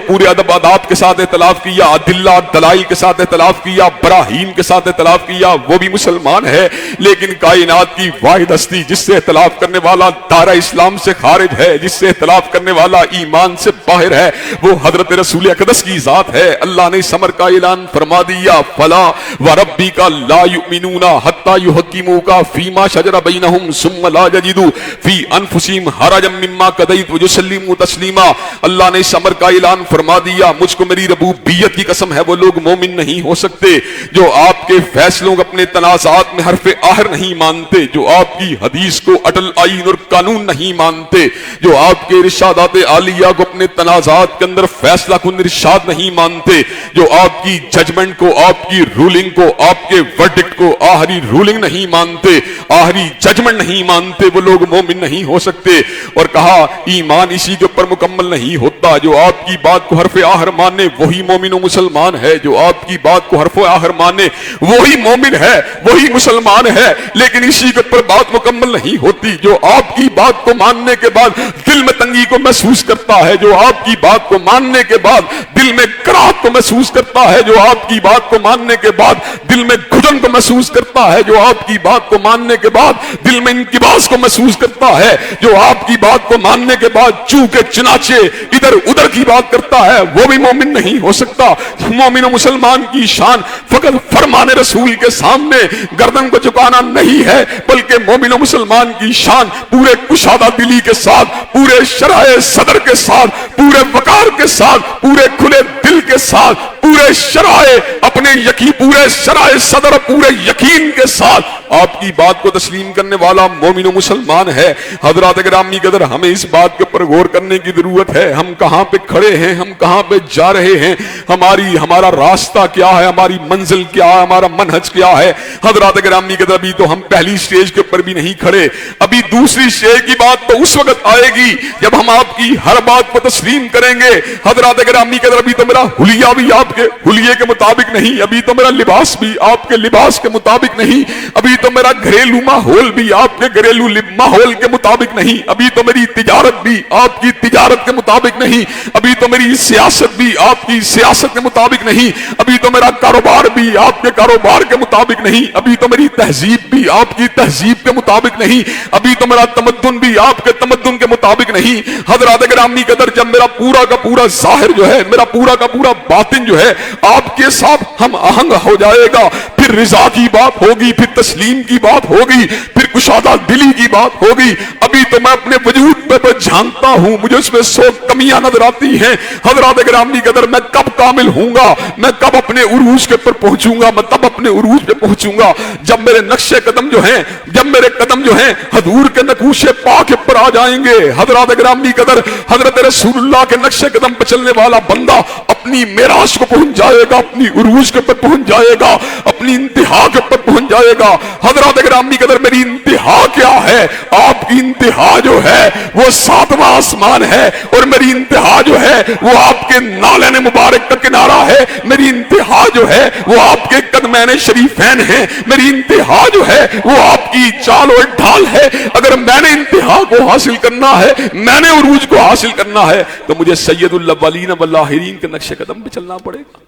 Speaker 1: پورے ادب آداب کے ساتھ اختلاف کیا، ادلہ اور دلائل کے ساتھ اختلاف کیا، براہین کے ساتھ اختلاف کیا، وہ بھی مسلمان ہے۔ لیکن کائنات کی واحد ہستی جس سے اختلاف کرنے والا دائرہ اسلام سے خارج ہے، جس سے اختلاف کرنے والا ایمان سے باہر ہے، وہ حضرت رسول اقدس کی ذات ہے۔ اللہ نے اس امر کا اعلان فرما دیا، فلا وربک لا یؤمنون حتی یحکموک فیما شجر بینہم ثم لا یجدوا فی انفسہم حرجا مما قضیت ویسلموا تسلیما۔ اللہ نے اس امر کا اعلان فرما دیا، مجھ کو میری ربوبیت کی قسم ہے، وہ لوگ مومن نہیں ہو سکتے جو آپ کے فیصلوں اپنے تنازعات میں حرف آخر نہیں مانتے، جو آپ کی حدیث کو اٹل آئین اور قانون نہیں مانتے، جو آپ کے ارشادات عالیہ کو اپنے تنازعات کے اندر فیصلہ کن ارشاد نہیں مانتے، جو آپ کی ججمنٹ کو، آپ کی رولنگ کو، آپ کے ورڈکٹ کو آخری رولنگ نہیں مانتے، آخری ججمنٹ نہیں مانتے، وہ لوگ مومن نہیں ہو سکتے۔ اور کہا ایمان اسی کے اوپر مکمل نہیں ہوتا، جو آپ کی بات کو حرف آخر مانے وہی مومن و مسلمان ہے، جو آپ کی بات کو حرف آخر مانے وہی مومن ہے، وہی مسلمان ہے۔ لیکن اسی کے اوپر بات مکمل نہیں ہوتی، جو آپ کی بات کو ماننے کے بعد دل میں تنگی کو محسوس کرتا ہے، جو آپ کی بات کو ماننے کے بعد دل میں کراہت کو محسوس کرتا ہے، جو آپ کی بات کو ماننے کے بعد دل میں گھٹن کو محسوس کرتا ہے، جو آپ کی بات کو ماننے ماننے کے بعد دل میں انقباض کو محسوس کرتا ہے، جو آپ کی بات کو ماننے کے بعد چونکہ چنانچہ ادھر ادھر کی بات کرتا ہے، وہ بھی مومن نہیں ہو سکتا۔ مومن و مسلمان کی شان فقط فرمان رسول کے سامنے گردن کو جھکانا نہیں ہے، بلکہ مومن و مسلمان کی شان پورے کشادہ دلی کے ساتھ، پورے شرح صدر کے ساتھ، پورے وقار کے ساتھ، پورے کھلے دل کے ساتھ، پورے شرح اپنے یقین، پورے شرح صدر، پورے یقین کے ساتھ آپ کی بات کو تسلیم کرنے والا مومن و مسلمان ہے۔ حضرات گرامی قدر، ہمیں اس بات کے پر غور کرنے کی ضرورت ہے، ہم کہاں پہ کھڑے ہیں، ہم کہاں پہ جا رہے ہیں، ہمارا راستہ کیا ہے، ہماری منزل کیا ہے، ہمارا منہج کیا ہے۔ حضرات گرامی قدر، ابھی تو ہم پہلی سٹیج کے اوپر بھی نہیں کھڑے، ابھی دوسری سٹیج کی بات تو اس وقت آئے گی جب ہم آپ کی ہر بات کو تسلیم کریں گے۔ حضرات گرامی قدر، ابھی تو میرا حلیہ بھی آپ کے حلیے کے مطابق نہیں، ابھی تو میرا لباس بھی آپ کے لباس کے مطابق نہیں، ابھی تو میرا گھریلو ماحول بھی آپ کے گھریلو ماحول کے مطابق نہیں، ابھی تو میری تجارت بھی آپ کی تجارت کے مطابق نہیں، ابھی تو میری سیاست بھی آپ کی سیاست کے مطابق نہیں، ابھی تو میرا کاروبار بھی آپ کے کاروبار کے مطابق نہیں، ابھی تو میری تہذیب بھی آپ کی تہذیب کے مطابق نہیں، ابھی تو میرا تمدن بھی آپ کے تمدن کے مطابق نہیں۔ حضرات گرامی قدر، جب میرا پورا کا پورا ظاہر جو ہے، میرا پورا کا پورا باطن جو ہے آپ کے ساتھ ہم آہنگ ہو جائے گا، پھر رضا کی بات ہوگی، پھر تسلیم کی بات ہوگی، پھر کشادہ دلی کی بات ہوگی۔ ابھی تو میں اپنے وجود پہ جھانکتا ہوں، مجھے اس میں 100 کمیاں نظر آتی ہیں۔ حضرات گرامی قدر، میں کب کامل ہوں گا، میں کب اپنے عروج کے پر پہنچوں گا، میں تب اپنے عروج پہ پہنچوں گا جب میرے نقشے قدم جو ہیں، جب میرے قدم جو ہیں حضور کے نقوش پاک پر آ جائیں گے۔ حضرات گرامی قدر، حضرت رسول اللہ کے نقشے قدم پہ چلنے والا بندہ اپنی معراج کو پہنچ جائے گا، اپنی عروج کے پر پہنچ جائے گا، اپنی انتہا کے پر پہنچ جائے گا۔ حضرات گرامی قدر، میری انتہا کیا ہے؟ آپ کی انتہا جو ہے وہ 7واں آسمان ہے، اور میری انتہا جو ہے وہ آپ کے نالین مبارک کا کنارہ ہے، میری انتہا جو ہے وہ آپ کے قدمین شریفین ہیں، میری انتہا جو ہے وہ آپ کی چال و ڈھال ہے۔ اگر میں نے انتہا کو حاصل کرنا ہے، میں نے عروج کو حاصل کرنا ہے، تو مجھے سید الاولین والآخرین کے نقش قدم پہ چلنا پڑے گا،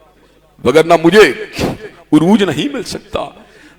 Speaker 1: وگرنہ مجھے عروج نہیں مل سکتا،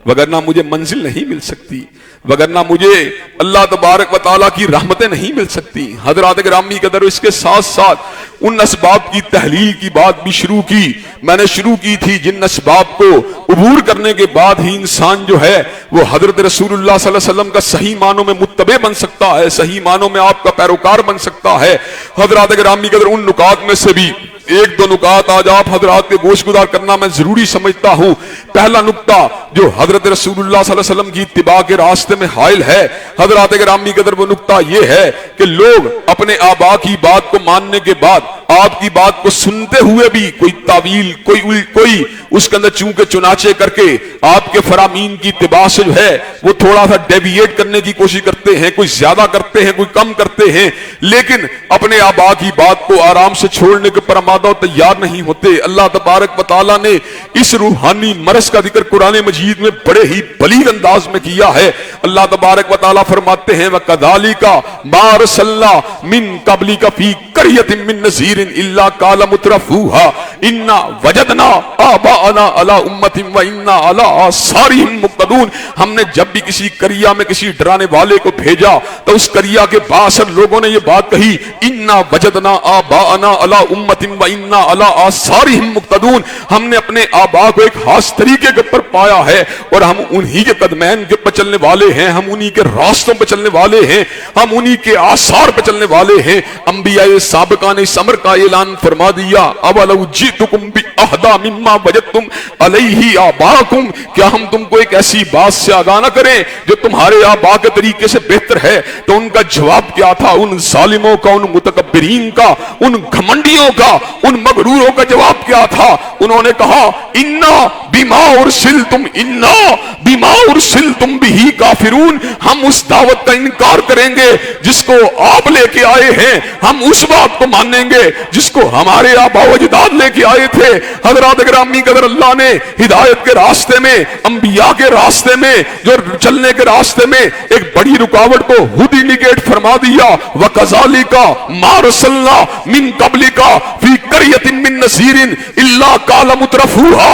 Speaker 1: وگرنہ مجھے منزل نہیں مل سکتی، وگرنہ مجھے اللہ تبارک و تعالیٰ کی رحمتیں نہیں مل سکتی۔ حضرات گرامی قدر، اس کے ساتھ ساتھ ان اسباب کی تحلیل کی بات بھی شروع کی، میں نے شروع کی تھی جن اسباب کو عبور کرنے کے بعد ہی انسان جو ہے وہ حضرت رسول اللہ صلی اللہ علیہ وسلم کا صحیح معنوں میں متبع بن سکتا ہے، صحیح معنوں میں آپ کا پیروکار بن سکتا ہے۔ حضرات گرامی قدر، ان نکات میں سے بھی ایک دو نکات آج آپ حضرات کے گوش گزار کرنا میں ضروری سمجھتا ہوں۔ پہلا نکتہ جو حضرت رسول اللہ صلی اللہ علیہ وسلم کی اتباع کے راستے میں حائل ہے، حضرات گرامی قدر، وہ نکتہ یہ ہے کہ لوگ اپنے آبا کی بات کو ماننے کے بعد آپ کی بات کو سنتے ہوئے بھی کوئی تعویل، کوئی اس کے اندر چونکہ چنانچہ کر کے آپ کے فرامین کی اتباع سے جو ہے وہ تھوڑا سا ڈیویٹ کرنے کی کوشش کرتے ہیں، کوئی زیادہ کرتے ہیں، کوئی کم کرتے ہیں، لیکن اپنے آبا کی بات کو آرام سے چھوڑنے کے پر آمادہ و تیار نہیں ہوتے۔ اللہ تبارک و تعالیٰ نے اس روحانی مرض کا ذکر قرآن مجید میں بڑے ہی بلیغ انداز میں کیا ہے۔ اللہ تبارک و تعالیٰ فرماتے ہیں وَكَذَلِكَ مَا أَرْسَلْنَا مِن قَبْلِكَ فِي قَرْيَةٍ مِّن نَذِيرٍ إِلَّا قَالَ مُتْرَفُوهَا إِنَّا وَجَدْنَا آبَاءَنَا عَلَىٰ أُمَّةٍ وَإِنَّا عَلَىٰ آثَارِهِم مُقْتَدُونَ۔ ہم نے جب بھی کسی قریہ میں کسی ڈرانے والے کو بھیجا تو اس قریہ کے باثر لوگوں نے یہ بات کہی، إِنَّا وَجَدْنَا آبَاءَنَا عَلَىٰ أُمَّةٍ وَإِنَّا عَلَىٰ آثَارِهِم مُقْتَدُونَ۔ ہم نے اپنے آبا کو ایک خاص طریقے کے پر پایا ہے، اور ہم انہی کے قدمین کے پر چلنے والے ہیں، ہم انہی کے راستوں پر چلنے والے ہیں، ہم انہی کے آثار پر چلنے والے ہیں۔ انبیاء سابقہ نے اس امر کا اعلان فرما دیا، اولو جئتکم باہدی مما وجدتم علیہ آباءکم، کیا ہم تم کو ایک ایسی بات سے آگاہ نہ کریں جو تمہارے آبا کے طریقے سے بہتر ہے؟ تو ان کا جواب کیا تھا؟ ان ظالموں کا، ان متکبرین کا، ان گھمنڈیوں کا، ان مغروروں کا جواب کیا تھا؟ انہوں نے کہا انا بما ارسلتم بہ کافرون، ہم اس دعوت کا انکار کریں گے جس کو آپ لے کے آئے ہیں، ہم اس بات کو مانیں گے جس کو ہمارے آبا و اجداد لے کے آئے تھے۔ حضرات گرامی قدر، اللہ نے ہدایت کے راستے میں، انبیاء کے راستے میں، جو چلنے کے راستے میں ایک بڑی رکاوٹ کو خود ہی نگیٹ فرما دیا۔ وَكَذَلِكَ مَا أَرْسَلْنَا مِن قَبْلِكَ فِي قَرْيَةٍ مِّن نَذِيرٍ إِلَّا قَالَ مُتْرَفُوهَا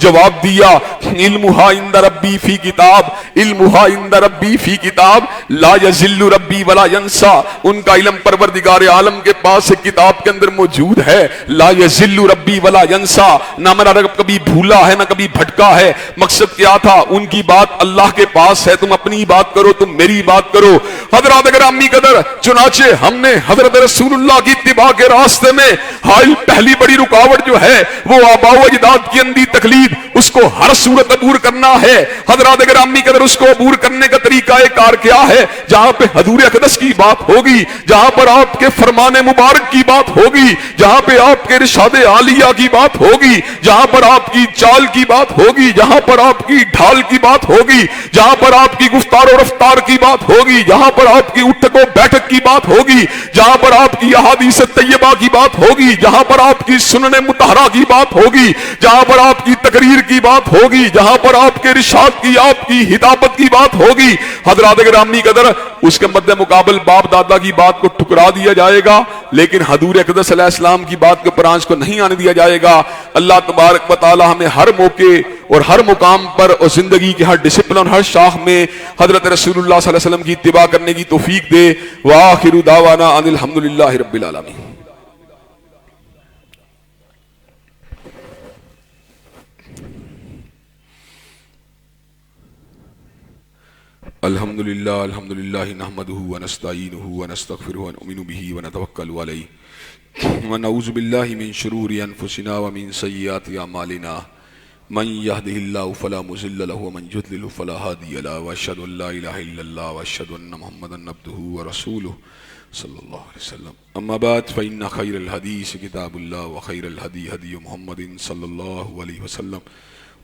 Speaker 1: جواب دیا علمھا عند ربی فی کتاب، علمھا عند ربی فی کتاب لا یضل ربی ولا ینسا، ان کا علم پروردگار عالم کے پاس ایک کتاب کے اندر موجود ہے، لا یضل ربی ولا ینسا، نہ میرا رب کبھی بھولا ہے نہ کبھی بھٹکا ہے۔ مقصد کیا تھا؟ ان کی بات اللہ کے پاس ہے، تم اپنی بات کرو، تم میری بات کرو۔ حضرات گرامی قدر، چنانچہ ہم نے حضرت رسول اللہ کی اتباع کے راستے میں حائل پہلی بڑی رکاوٹ جو ہے وہ آباء و اجداد کی اندھی تقلید، اس کو ہر صورت عبور کرنا ہے۔ حضرات گرامی قدر، اس کو عبور کرنے کا طریقہ کار کیا ہے؟ جہاں پہ حضور اقدس کی بات ہوگی، جہاں پر آپ کے فرمان مبارک کی بات ہوگی، جہاں پہ آپ کے ارشاد عالیہ کی بات ہوگی، جہاں پر آپ کی چال کی بات ہوگی، جہاں پر آپ کی ڈھال کی بات ہوگی، جہاں پر آپ کی گفتار و رفتار کی بات ہوگی، جہاں پر آپ کی اٹھک و بیٹھک کی بات ہوگی، جہاں پر آپ کی احادیث طیبہ کی بات ہوگی، جہاں پر آپ کی سنن مطہرہ کی بات ہوگی، جہاں پر آپ کی تقریر کی بات ہوگی، جہاں پر آپ کے ارشاد کی، آپ کی ہدایت کی بات ہوگی، حضرات گرامی قدر، اس کے مد مقابل باپ دادا کی بات کو ٹھکرا دیا جائے گا، لیکن حضور اقدس علیہ السلام کی بات کے پرانچ کو نہیں آنے دیا جائے گا۔ اللہ تبارک و تعالی ہمیں ہر موقع اور ہر مقام پر اور زندگی کے ہر ڈسپلن اور ہر شاخ میں حضرت رسول اللہ صلی اللہ علیہ وسلم کی اتباع کرنے کی توفیق دے۔ وآخر دعوانا ان الحمدللہ رب العالمین۔ الحمدللہ نحمده ونستعینه ونستغفره ونؤمن به ونتوکل علیہ ونعوذ باللہ من شرور انفسنا ومن سیئات اعمالنا من يهده الله فلا مضل له ومن يضلل فلا هادي له واشهد ان لا اله الا الله واشهد ان محمدا عبده ورسوله صلی اللہ علیہ وسلم۔ اما بعد فإن خیر الحدیث کتاب اللہ وخیر الہدی ہدی محمد صلی اللہ علیہ وسلم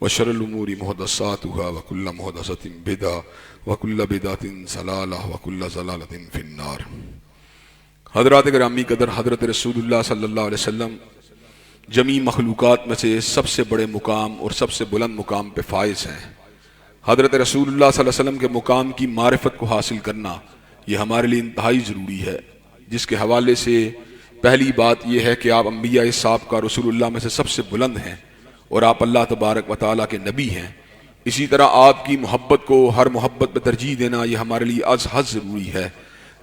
Speaker 1: وشر الامور محدثاتها وكل محدثۃ بدعہ وكل بدعۃ ضلالہ وكل ضلالۃ فی النار۔ حضرات گرامی قدر، حضرت رسول اللہ صلی اللہ علیہ وسلم جمیع مخلوقات میں سے سب سے بڑے مقام اور سب سے بلند مقام پہ فائز ہیں۔ حضرت رسول اللہ صلی اللہ علیہ وسلم کے مقام کی معرفت کو حاصل کرنا یہ ہمارے لیے انتہائی ضروری ہے، جس کے حوالے سے پہلی بات یہ ہے کہ آپ انبیاء سابقہ رسول اللہ میں سے سب سے بلند ہیں اور آپ اللہ تبارک و تعالیٰ کے نبی ہیں۔ اسی طرح آپ کی محبت کو ہر محبت میں ترجیح دینا یہ ہمارے لیے از حد ضروری ہے۔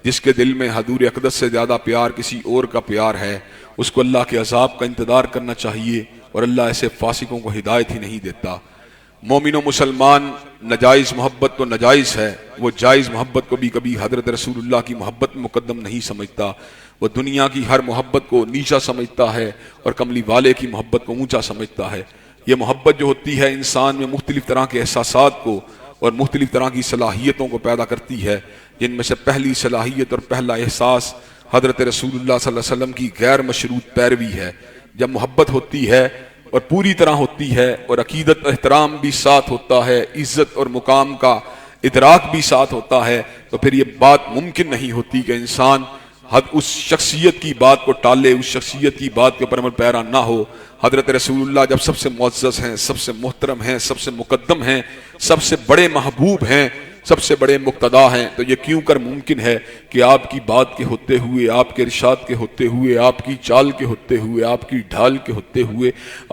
Speaker 1: جس کے دل میں حضور اقدس سے زیادہ پیار کسی اور کا پیار ہے، اس کو اللہ کے عذاب کا انتظار کرنا چاہیے، اور اللہ ایسے فاسقوں کو ہدایت ہی نہیں دیتا۔ مومن و مسلمان ناجائز محبت تو ناجائز ہے، وہ جائز محبت کو بھی کبھی حضرت رسول اللہ کی محبت میں مقدم نہیں سمجھتا۔ وہ دنیا کی ہر محبت کو نیچا سمجھتا ہے اور کملی والے کی محبت کو اونچا سمجھتا ہے۔ یہ محبت جو ہوتی ہے انسان میں مختلف طرح کے احساسات کو اور مختلف طرح کی صلاحیتوں کو پیدا کرتی ہے، جن میں سے پہلی صلاحیت اور پہلا احساس حضرت رسول اللہ صلی اللہ علیہ وسلم کی غیر مشروط پیروی ہے۔ جب محبت ہوتی ہے اور پوری طرح ہوتی ہے اور عقیدت احترام بھی ساتھ ہوتا ہے، عزت اور مقام کا ادراک بھی ساتھ ہوتا ہے، تو پھر یہ بات ممکن نہیں ہوتی کہ انسان اس شخصیت کی بات کو ٹالے، اس شخصیت کی بات کے اوپر عمل پیرا نہ ہو۔ حضرت رسول اللہ جب سب سے معزز ہیں، سب سے محترم ہیں، سب سے مقدم ہیں، سب سے بڑے محبوب ہیں، سب سے بڑے مقتدا ہیں، تو یہ کیوں کر ممکن ہے کہ آپ کی بات کے ہوتے ہوئے، آپ کے ارشاد کے ہوتے ہوئے، آپ کی چال کے ہوتے ہوئے، آپ کی ڈھال کے ہوتے ہوئے،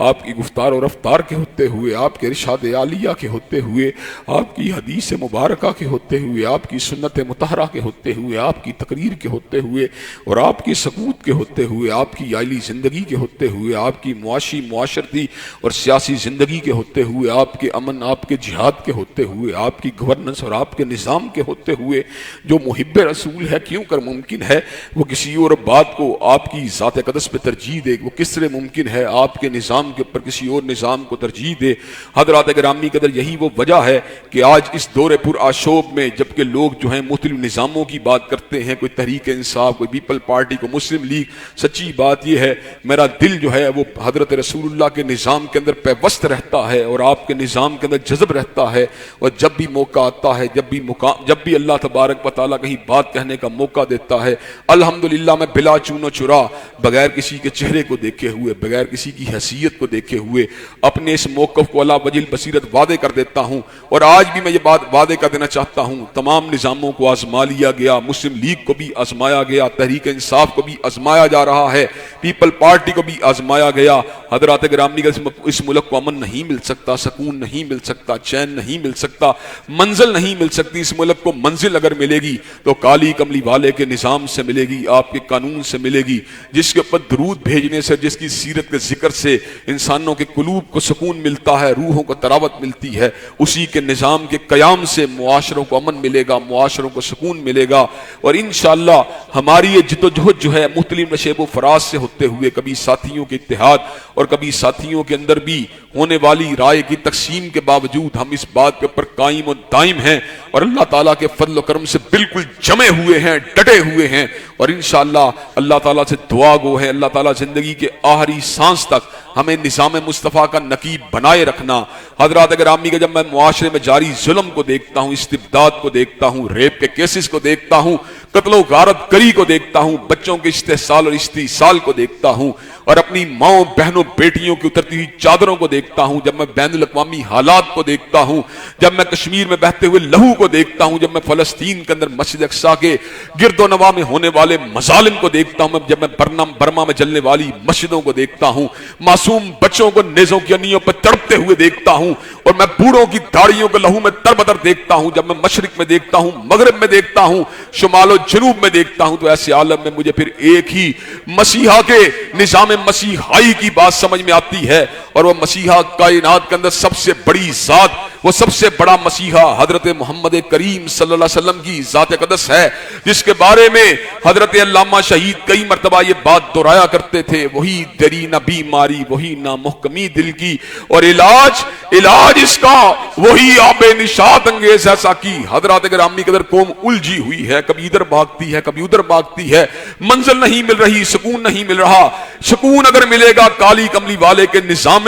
Speaker 1: آپ کی گفتار و رفتار کے ہوتے ہوئے، آپ کے ارشاد عالیہ کے ہوتے ہوئے، آپ کی حدیث مبارکہ کے ہوتے ہوئے، آپ کی سنت مطہرہ کے ہوتے ہوئے، آپ کی تقریر کے ہوتے ہوئے اور آپ کی سکوت کے ہوتے ہوئے، آپ کی عائلی زندگی کے ہوتے ہوئے، آپ کی معاشی معاشرتی اور سیاسی زندگی کے ہوتے ہوئے، آپ کے امن، آپ کے جہاد کے ہوتے ہوئے، آپ کی گورننس اور آپ کے نظام کے ہوتے ہوئے جو محب رسول ہے، کیوں کر ممکن ہے وہ کسی اور بات کو آپ کی ذات اقدس پہ ترجیح دے؟ وہ کس طرح ممکن ہے آپ کے نظام کے اوپر کسی اور نظام کو ترجیح دے؟ حضرات گرامی قدر، یہی وہ وجہ ہے کہ آج اس دور پر آشوب میں جبکہ لوگ جو ہیں مختلف نظاموں کی بات کرتے ہیں، کوئی تحریک انصاف، کوئی پیپل پارٹی، کوئی مسلم لیگ، سچی بات یہ ہے میرا دل جو ہے وہ حضرت رسول اللہ کے نظام کے اندر پیوست رہتا ہے اور آپ کے نظام کے اندر جذب رہتا ہے، اور جب بھی موقع آتا ہے، ہے، جب بھی اللہ تبارک و تعالیٰ کہیں بات کہنے کا موقع دیتا ہے، الحمدللہ میں بلا چون و چرا، بغیر کسی کے چہرے کو دیکھے ہوئے، بغیر کسی کی حیثیت کو دیکھے ہوئے اپنے اس موقف کو اللہ وجل بصیرت وعدے کر دیتا ہوں۔ اور آج بھی میں یہ بات وعدے کر دینا چاہتا ہوں، تمام نظاموں کو آزما لیا گیا، مسلم لیگ کو بھی آزمایا گیا، تحریک انصاف کو بھی آزمایا جا رہا ہے، پیپل پارٹی کو بھی آزمایا گیا۔ حضرات گرامی کا اس ملک کو امن نہیں مل سکتا، سکون نہیں مل سکتا، چین نہیں مل سکتا، منزل نہیں مل سکتی۔ اس ملک کو منزل اگر ملے گی تو کالی کملی والے کے نظام سے ملے گی، آپ کے قانون سے ملے گی، جس کے اوپر درود بھیجنے سے، جس کی سیرت کے ذکر سے انسانوں کے قلوب کو سکون ملتا ہے، روحوں کو تراوت ملتی ہے، اسی کے نظام کے قیام سے معاشروں کو امن ملے گا، معاشروں کو سکون ملے گا۔ اور انشاءاللہ ہماری یہ جدوجہد جو ہے مختلف نشیب و فراز سے ہوتے ہوئے، کبھی ساتھیوں کے اتحاد اور کبھی ساتھیوں کے اندر بھی ہونے والی رائے کی تقسیم کے باوجود ہم اس بات کے اوپر قائم و دائم ہیں اور اللہ تعالیٰ کے فضل و کرم سے بالکل جمے ہوئے ہیں، ڈٹے ہوئے ہیں، اور انشاءاللہ اللہ تعالیٰ سے دعا گو ہے، اللہ تعالیٰ زندگی کے آخری سانس تک ہمیں نظام مصطفیٰ کا نقیب بنائے رکھنا۔ حضرات گرامی کا جب میں معاشرے میں جاری ظلم کو دیکھتا ہوں، استبداد کو دیکھتا ہوں، ریپ کے کیسز کو دیکھتا ہوں، قتل و غارت گری کو دیکھتا ہوں، بچوں کے استحصال اور استحصال کو دیکھتا ہوں، اور اپنی ماؤں بہنوں بیٹیوں کی اترتی ہوئی چادروں کو دیکھتا ہوں، جب میں بین الاقوامی حالات کو دیکھتا ہوں، جب میں کشمیر میں بہتے ہوئے لہو کو دیکھتا ہوں، جب میں فلسطین کے اندر مسجد اقصیٰ کے گرد و نواح میں ہونے والے مظالم کو دیکھتا ہوں، جب میں برما میں جلنے والی مسجدوں کو دیکھتا ہوں، معصوم بچوں کو نیزوں کی انیوں پر تڑپتے ہوئے دیکھتا ہوں، اور میں بوڑھوں کی داڑھیوں کو لہو میں تربتر دیکھتا ہوں، جب میں مشرق میں دیکھتا ہوں، مغرب میں دیکھتا ہوں، شمال و جنوب میں دیکھتا ہوں، تو ایسے عالم میں مجھے پھر ایک ہی مسیحا کے نظام مسیحائی کی بات سمجھ میں آتی ہے، اور وہ مسیحا کائنات کے اندر سب سے بڑی ذات، وہ سب سے بڑا مسیحا حضرت محمد کریم صلی اللہ علیہ وسلم کی ذات اقدس ہے، جس کے بارے میں حضرت علامہ شہید کئی مرتبہ یہ بات دہرایا کرتے تھے، وہی دری نہ بیماری، وہی نہ محکمی دل کی، اور علاج اس کا وہی آب نشاط انگیز ایسا کی۔ حضرات گرامی قدر قوم الجھی ہوئی ہے، کبھی ادھر بھاگتی ہے، کبھی ادھر بھاگتی ہے، منزل نہیں مل رہی، سکون نہیں مل رہا۔ سکون اگر ملے گا کالی کملی والے کے نظام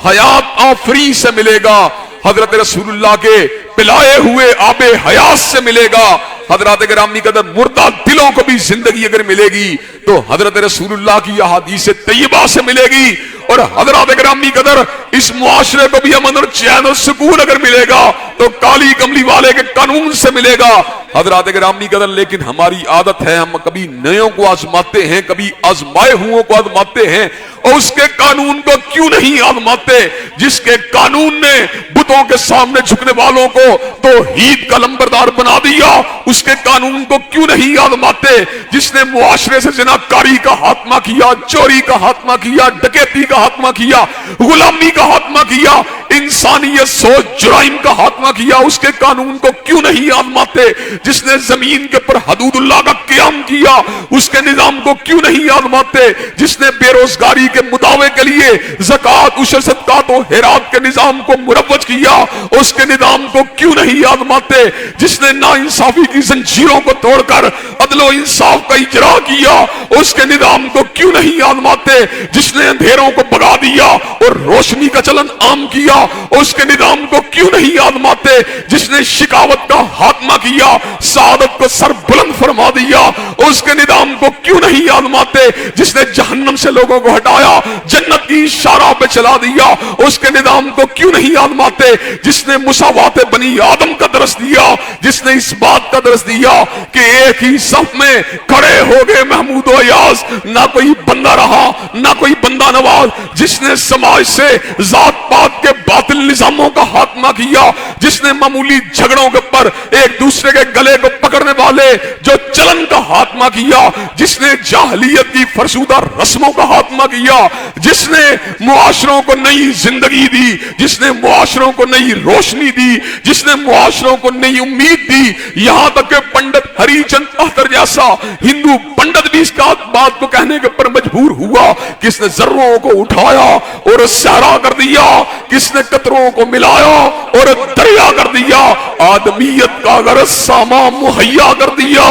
Speaker 1: حیات آفری سے ملے گا، حضرت رسول اللہ کے پلائے ہوئے آب حیات سے ملے گا۔ حضرات گرامی قدر مردہ دلوں کو بھی زندگی اگر ملے گی تو حضرت رسول اللہ کی احادیث طیبہ سے ملے گی، اور حضرات گرامی قدر اس معاشرے کو بھی امن اور چین اور سکون اگر ملے گا تو کالی کملی والے کے قانون سے ملے گا۔ حضرات گرامی قدر لیکن ہماری عادت ہے، ہم کبھی نیوں کو آزماتے ہیں، کبھی آزمائے ہوں کو آزماتے ہیں، اور اس کے قانون کو کیوں نہیں آزماتے جس کے قانون نے بتوں کے سامنے جھکنے والوں کو توحید کا لمبردار بنا دیا؟ اس کے قانون کو کیوں نہیں آزماتے جس نے معاشرے سے زناکاری کا خاتمہ کیا، چوری کا خاتمہ کیا، ڈکیتی کا خاتمہ کیا، غلامی کا خاتمہ کیا، انسانیت سوچ جرائم کا خاتمہ کیا؟ اس کے قانون کو کیوں نہیں آزماتے جس نے زمین کے پر حدود اللہ کا قیام کیا؟ اس کے نظام کو کیوں نہیں آزماتے جس نے بے روزگاری کے مداوے کے لیے زکوٰۃ، عشر، صدقات و خیرات کے نظام کو مروج کیا؟ اس کے نظام کو کیوں نہیں آزماتے جس نے ناانصافی کی زنجیروں کو توڑ کر عدل و انصاف کا اجرا کیا؟ اس کے نظام کو کیوں نہیں آزماتے جس نے اندھیروں کو بھگا دیا اور روشنی کا چلن عام کیا؟ اس کے نظام کو کیوں نہیں آزماتے جس نے شکاوت کا خاتمہ کیا، سعادت کو سر بلند فرما دیا؟ اس کے نظام کو کیوں نہیں آزماتے جس نے جہنم سے لوگوں کو ہٹایا، جنت کی شارع پہ چلا دیا؟ اس کے نظام کو کیوں نہیں آزماتے جس نے مساوات بنی آدم کا درس دیا، جس نے اس بات کا درس دیا کہ ایک ہی صف میں کھڑے ہو گئے محمود و ایاز، نہ کوئی بندہ رہا نہ کوئی بندہ نواز، جس نے سماج سے ذات پات کے باطل نظاموں کا خاتمہ کیا، جس نے معمولی جھگڑوں کے پر ایک دوسرے کے گلے کو پکڑنے والے جو چلن کا خاتمہ کیا، جس نے جاہلیت کی فرسودہ رسموں کا خاتمہ کیا، جس نے معاشروں کو نئی زندگی دی، جس نے معاشروں کو نئی روشنی دی، جس نے معاشروں کو نئی امید دی، یہاں تک کہ پنڈت ہری چند اختر جیسا ہندو پنڈت بھی اس کا بات کو کہنے کے پر مجبور ہوا، کس نے ذروں کو اٹھایا اور صحرا کر دیا، کس نے قطروں کو ملایا اور دریا کر دیا۔ آدمیت کا اگر سامان مہیا کر دیا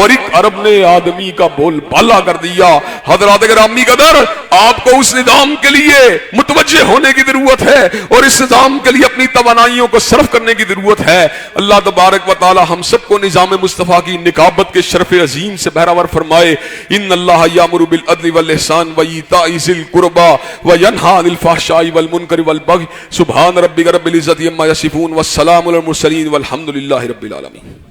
Speaker 1: اور ایک عرب نے آدمی کا بول بالا کر دیا۔ حضرات گرامی قدر، آپ کو اس نظام کے لیے متوجہ ہونے کی ضرورت ہے اور اس نظام کے لیے اپنی توانائیوں کو صرف کرنے کی ضرورت ہے۔ اللہ تبارک و تعالی ہم سب کو نظام مصطفیٰ کی نکابت کے شرف عظیم سے بہرور فرمائے۔ ان اللہ یامر بالعدل والاحسان وایتاء ذی القربى وینہی عن الفحشاء والمنکر والبغی سبحان ربک رب العزۃ عما یصفون والسلام علی المرسلین والحمد للہ رب العالمین۔